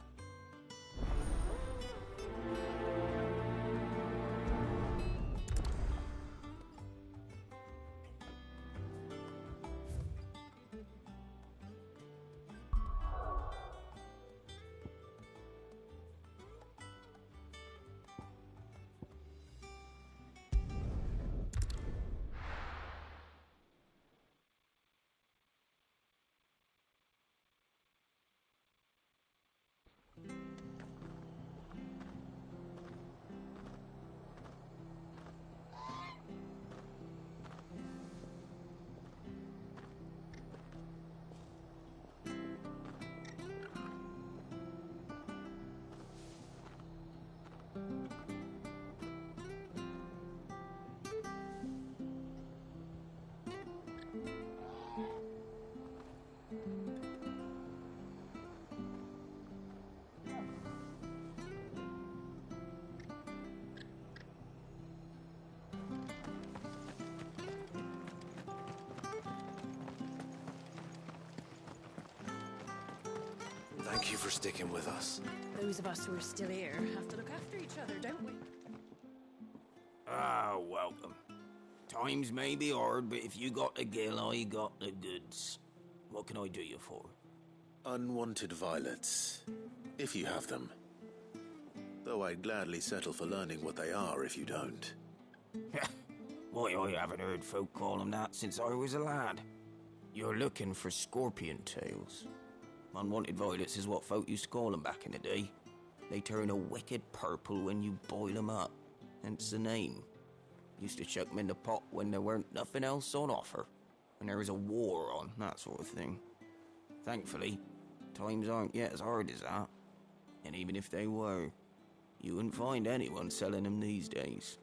Thank you for sticking with us. Those of us who are still here have to look after each other, don't we? Ah, welcome. Times may be hard, but if you got the gill, I got the goods. What can I do you for? Unwanted violets, if you have them. Though I'd gladly settle for learning what they are if you don't. Why, I haven't heard folk call them that since I was a lad. You're looking for scorpion tails. Unwanted violets is what folk used to call them back in the day. They turn a wicked purple when you boil them up, hence the name. Used to chuck them in the pot when there weren't nothing else on offer, when there was a war on, that sort of thing. Thankfully, times aren't yet as hard as that. And even if they were, you wouldn't find anyone selling them these days.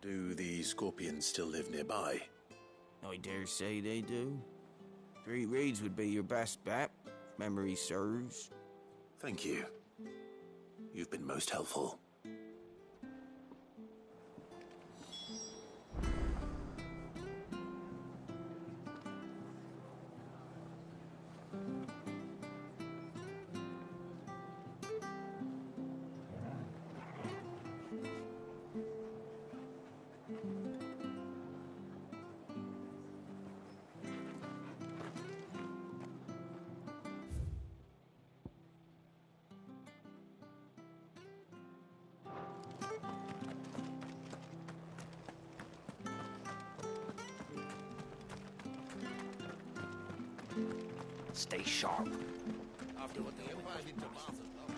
Do the scorpions still live nearby? I dare say they do. 3 Reeds would be your best bet, if memory serves. Thank you. You've been most helpful. Stay sharp. After what the Empire did to Martha's love.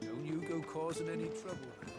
Don't you go causing any trouble now.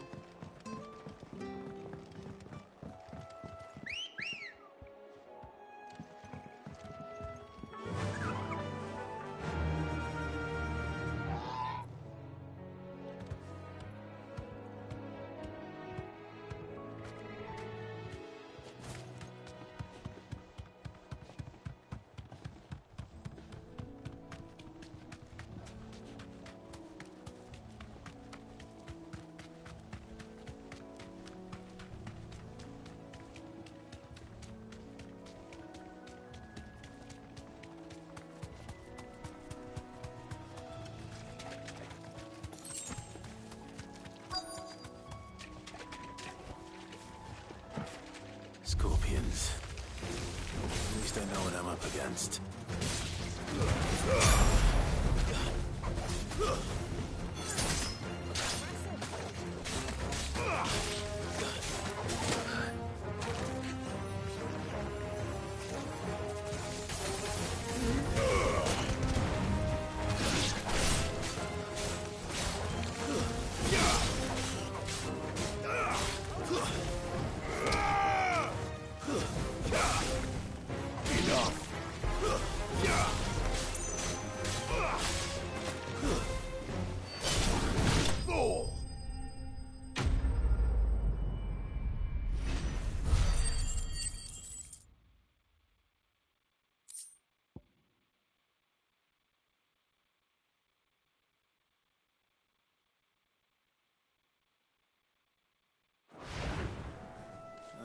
Scorpions. At least I know what I'm up against.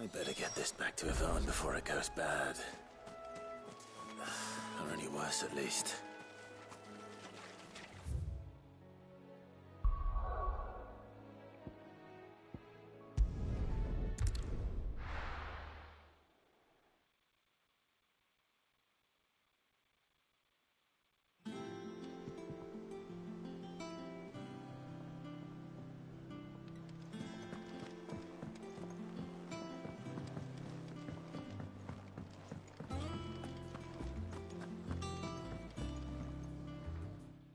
I better get this back to Yvonne before it goes bad. Or any worse, at least.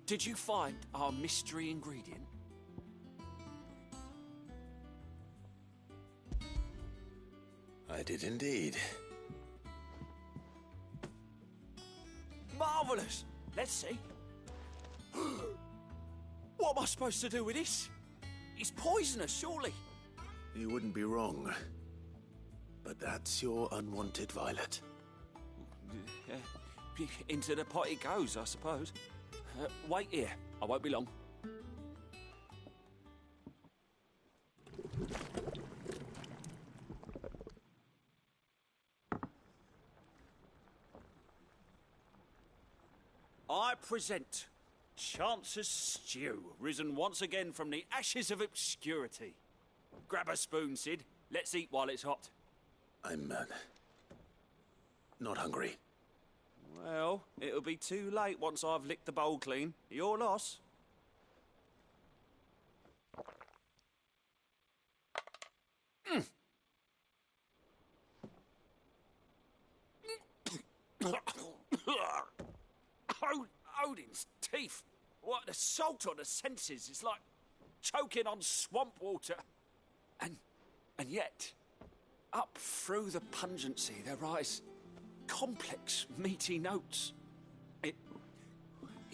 Did you find our mystery ingredient? I did indeed. Marvellous! Let's see. What am I supposed to do with this? It's poisonous, surely. You wouldn't be wrong. But that's your unwanted violet. Into the pot it goes, I suppose. Wait here. I won't be long. I present Chance's Stew, risen once again from the ashes of obscurity. Grab a spoon, Sid. Let's eat while it's hot. I'm, not hungry. Well, it'll be too late once I've licked the bowl clean. Your loss. Odin's teeth. What, the salt on the senses is like choking on swamp water. And yet, up through the pungency there rise complex, meaty notes. It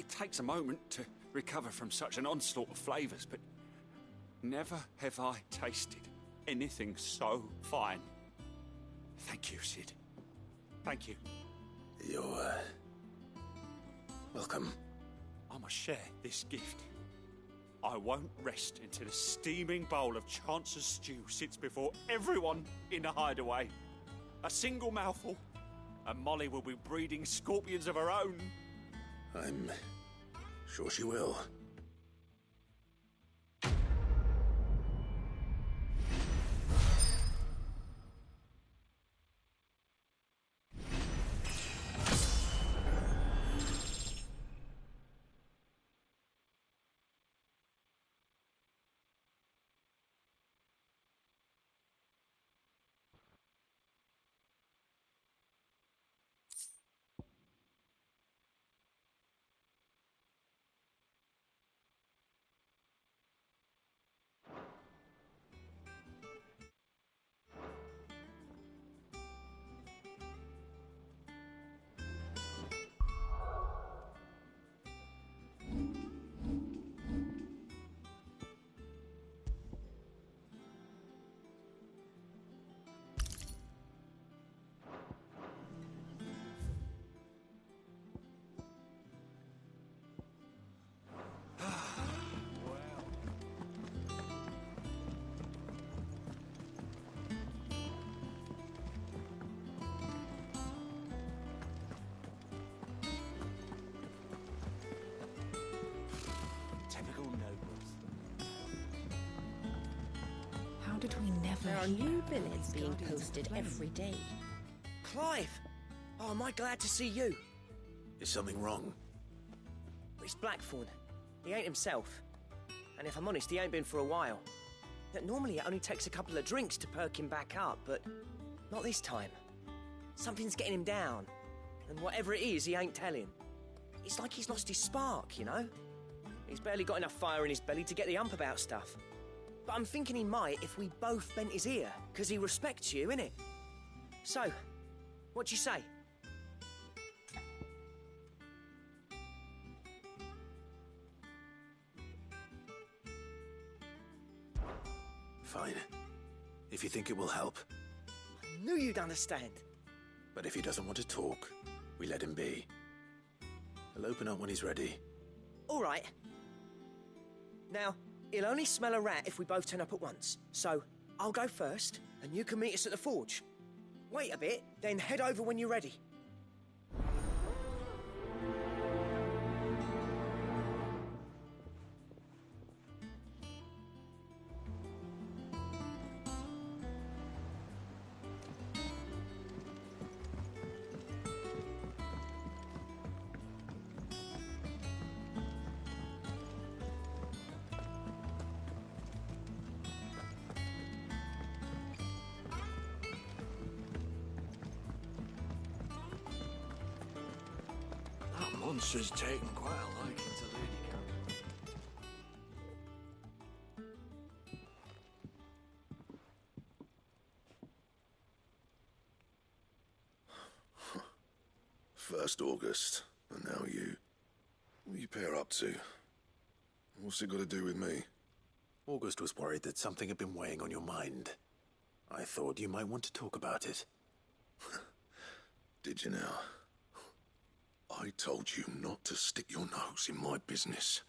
takes a moment to recover from such an onslaught of flavours, but never have I tasted anything so fine. Thank you, Sid. Thank you. You're, welcome. I must share this gift. I won't rest until a steaming bowl of Chance's Stew sits before everyone in the hideaway. A single mouthful, and Molly will be breeding scorpions of her own. I'm sure she will. How did we never There are hear new of billets these being Guardians of posted the Flame? every day. Clive! Oh, am I glad to see you? Is something wrong? It's Blackthorn. He ain't himself. And if I'm honest, he ain't been for a while. That normally it only takes a couple of drinks to perk him back up, but not this time. Something's getting him down. And whatever it is, he ain't telling. It's like he's lost his spark, you know? He's barely got enough fire in his belly to get the ump about stuff. But I'm thinking he might if we both bent his ear, because he respects you, innit? So, what do you say? Fine. If you think it will help. I knew you'd understand. But if he doesn't want to talk, we let him be. He'll open up when he's ready. All right. Now, he'll only smell a rat if we both turn up at once. So, I'll go first, and you can meet us at the forge. Wait a bit, then head over when you're ready. That monster's taken quite a liking to Lady First August, and now you. What are you pair up to? What's it got to do with me? August was worried that something had been weighing on your mind. I thought you might want to talk about it. Did you now? I told you not to stick your nose in my business.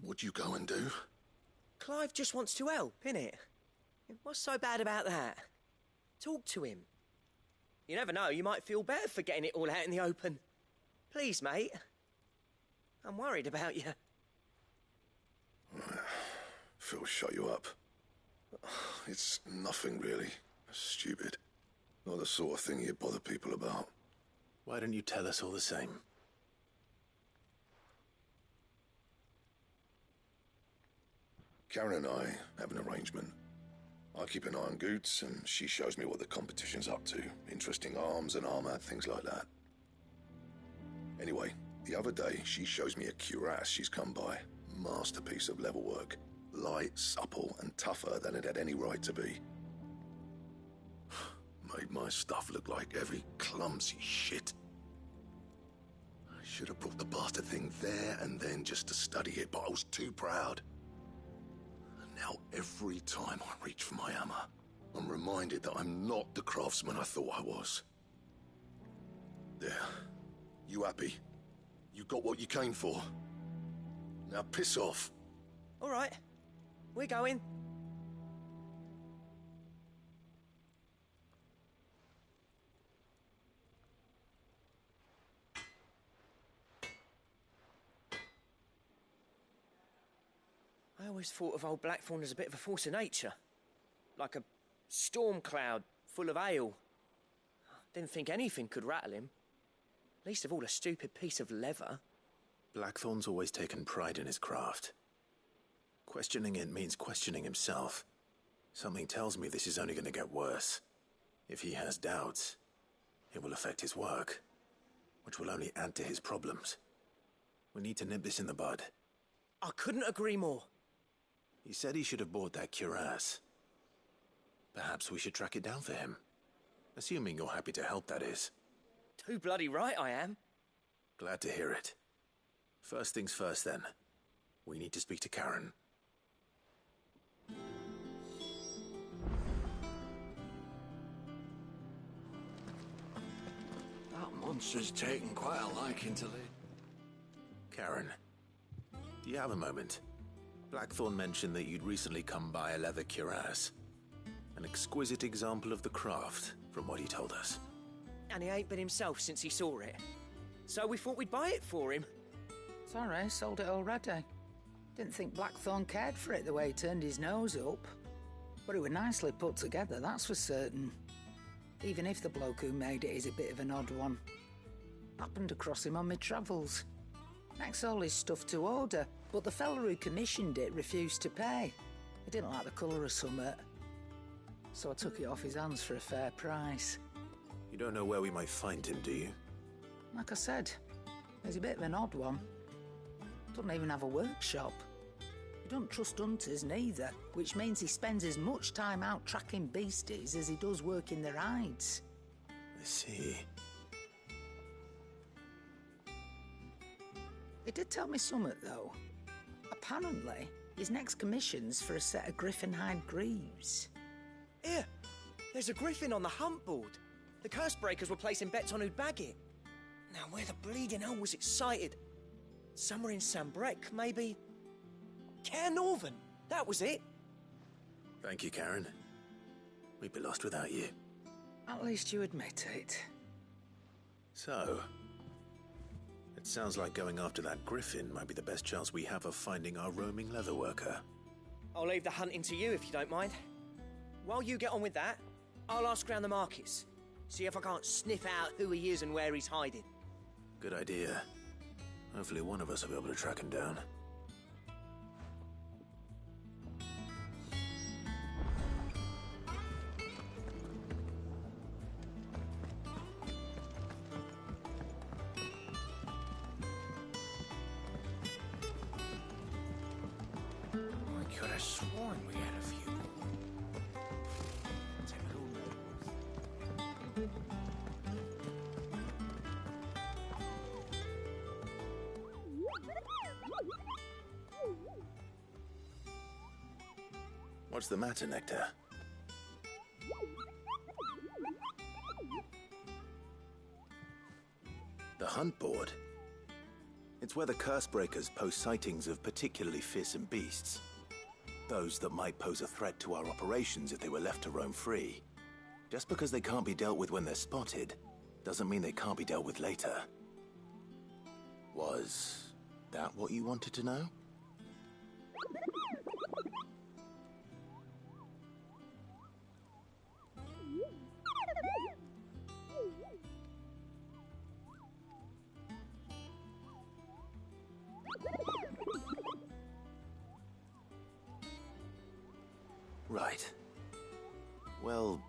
What'd you go and do? Clive just wants to help, innit? What's so bad about that? Talk to him. You never know, you might feel better for getting it all out in the open. Please, mate. I'm worried about you. Phil shut you up. It's nothing, really. Stupid. Not the sort of thing you bother people about. Why don't you tell us all the same? Karen and I have an arrangement. I keep an eye on Goots, and she shows me what the competition's up to. Interesting arms and armor, things like that. Anyway, the other day, she shows me a cuirass she's come by. Masterpiece of level work. Light, supple, and tougher than it had any right to be. Made my stuff look like heavy, clumsy shit. I should have brought the bastard thing there and then just to study it, but I was too proud. And now every time I reach for my hammer, I'm reminded that I'm not the craftsman I thought I was. There. You happy? You got what you came for? Now piss off. All right. We're going. I always thought of old Blackthorn as a bit of a force of nature. Like a storm cloud full of ale. Didn't think anything could rattle him. Least of all a stupid piece of leather. Blackthorn's always taken pride in his craft. Questioning it means questioning himself. Something tells me this is only going to get worse. If he has doubts, it will affect his work, which will only add to his problems. We need to nip this in the bud. I couldn't agree more. He said he should have bought that cuirass. Perhaps we should track it down for him. Assuming you're happy to help, that is. Too bloody right I am. Glad to hear it. First things first, then. We need to speak to Karen. That monster's taken quite a liking to Lee. Karen, do you have a moment? Blackthorn mentioned that you'd recently come by a leather cuirass. An exquisite example of the craft, from what he told us. And he ain't been himself since he saw it. So we thought we'd buy it for him. Sorry, sold it already. Didn't think Blackthorn cared for it the way he turned his nose up. But it was nicely put together, that's for certain. Even if the bloke who made it is a bit of an odd one. Happened across him on my travels. Next all his stuff to order, but the fella who commissioned it refused to pay. He didn't like the colour of summit. So I took it off his hands for a fair price. You don't know where we might find him, do you? Like I said, he's a bit of an odd one. Doesn't even have a workshop. He don't trust hunters neither, which means he spends as much time out tracking beasties as he does working their hides. I see. He did tell me something, though. Apparently, his next commission's for a set of griffin hide greaves. Here, there's a griffin on the hunt board. The curse breakers were placing bets on who'd bag it. Now, where the bleeding hell was it sighted? Somewhere in Sambrec, maybe? Care Northern, that was it. Thank you, Karen. We'd be lost without you. At least you admit it. So, it sounds like going after that griffin might be the best chance we have of finding our roaming leatherworker. I'll leave the hunting to you if you don't mind. While you get on with that, I'll ask around the markets. See if I can't sniff out who he is and where he's hiding. Good idea. Hopefully one of us will be able to track him down. I could have sworn we had a few. Let's have a little What's the matter, Nectar? The hunt board? It's where the Cursebreakers post sightings of particularly fearsome beasts. Those that might pose a threat to our operations if they were left to roam free. Just because they can't be dealt with when they're spotted, doesn't mean they can't be dealt with later. Was that what you wanted to know? Right. Well,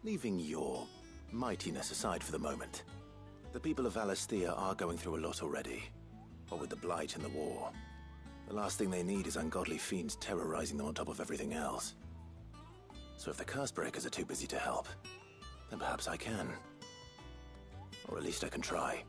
leaving your mightiness aside for the moment, the people of Valisthea are going through a lot already. What with the Blight and the war. The last thing they need is ungodly fiends terrorizing them on top of everything else. So if the Cursebreakers are too busy to help, then perhaps I can. Or at least I can try.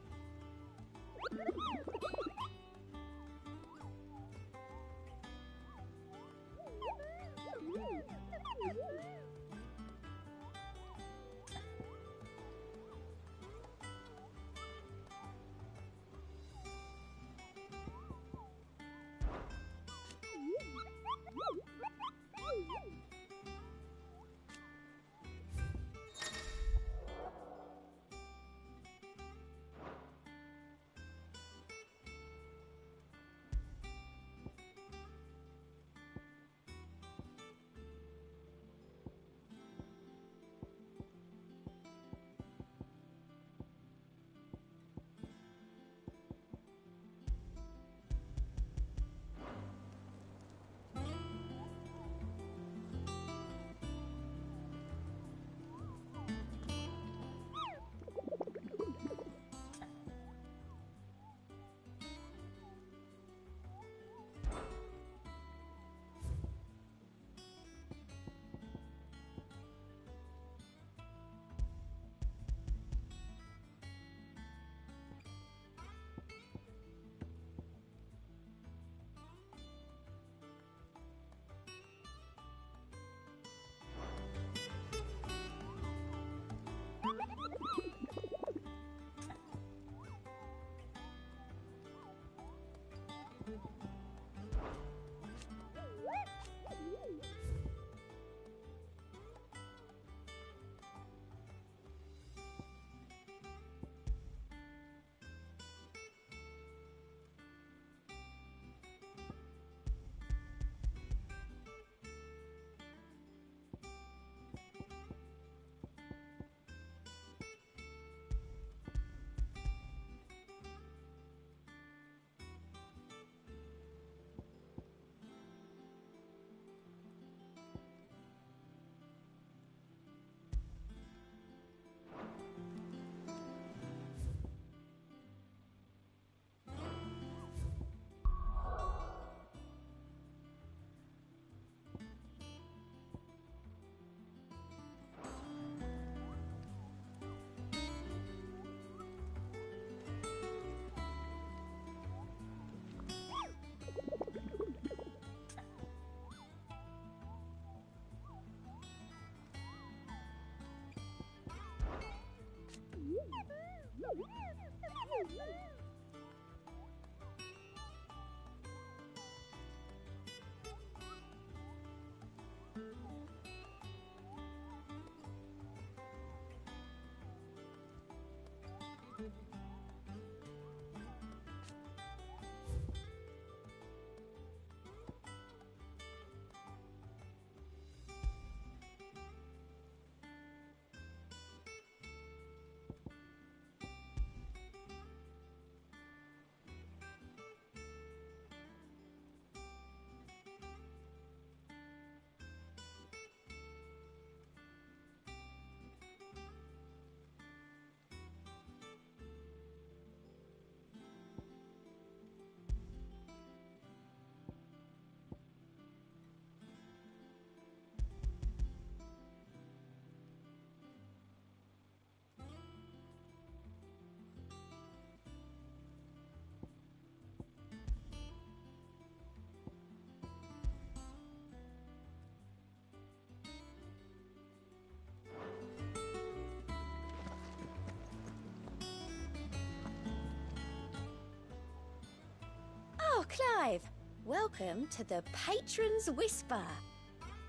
Clive, welcome to the Patron's Whisper.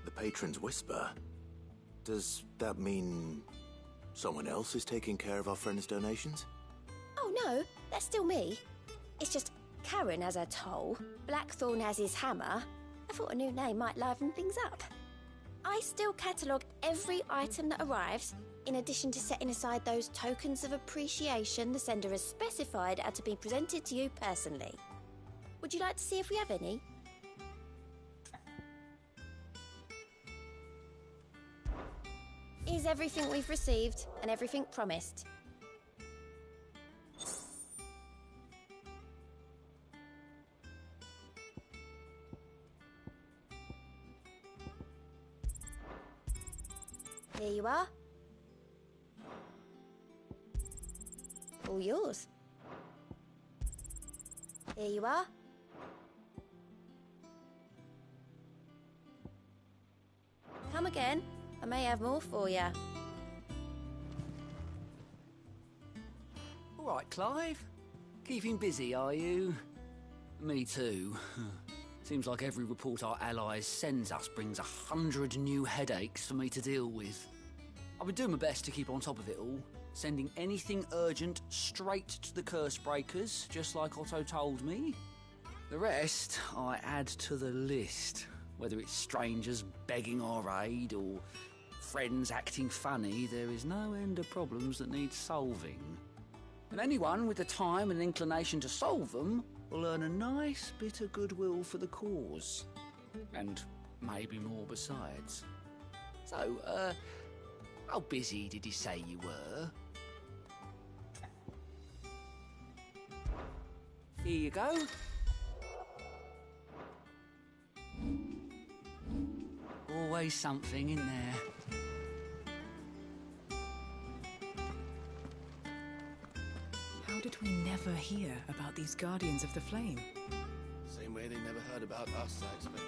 The Patron's Whisper? Does that mean someone else is taking care of our friend's donations? Oh no, that's still me. It's just Karen has her toll, Blackthorn has his hammer. I thought a new name might liven things up. I still catalogue every item that arrives, in addition to setting aside those tokens of appreciation the sender has specified are to be presented to you personally. Would you like to see if we have any? Here's everything we've received and everything promised. Here you are. All yours. Here you are. Come again. I may have more for you. All right, Clive. Keeping busy, are you? Me too. Seems like every report our allies sends us brings 100 new headaches for me to deal with. I've been doing my best to keep on top of it all, sending anything urgent straight to the curse breakers, just like Otto told me. The rest I add to the list, whether it's strangers begging our aid or friends acting funny. There is no end of problems that need solving. And anyone with the time and inclination to solve them will earn a nice bit of goodwill for the cause. And maybe more besides. So, how busy did you say you were? Here you go. Always something in there. How did we never hear about these Guardians of the Flame? Same way they never heard about us, I expect.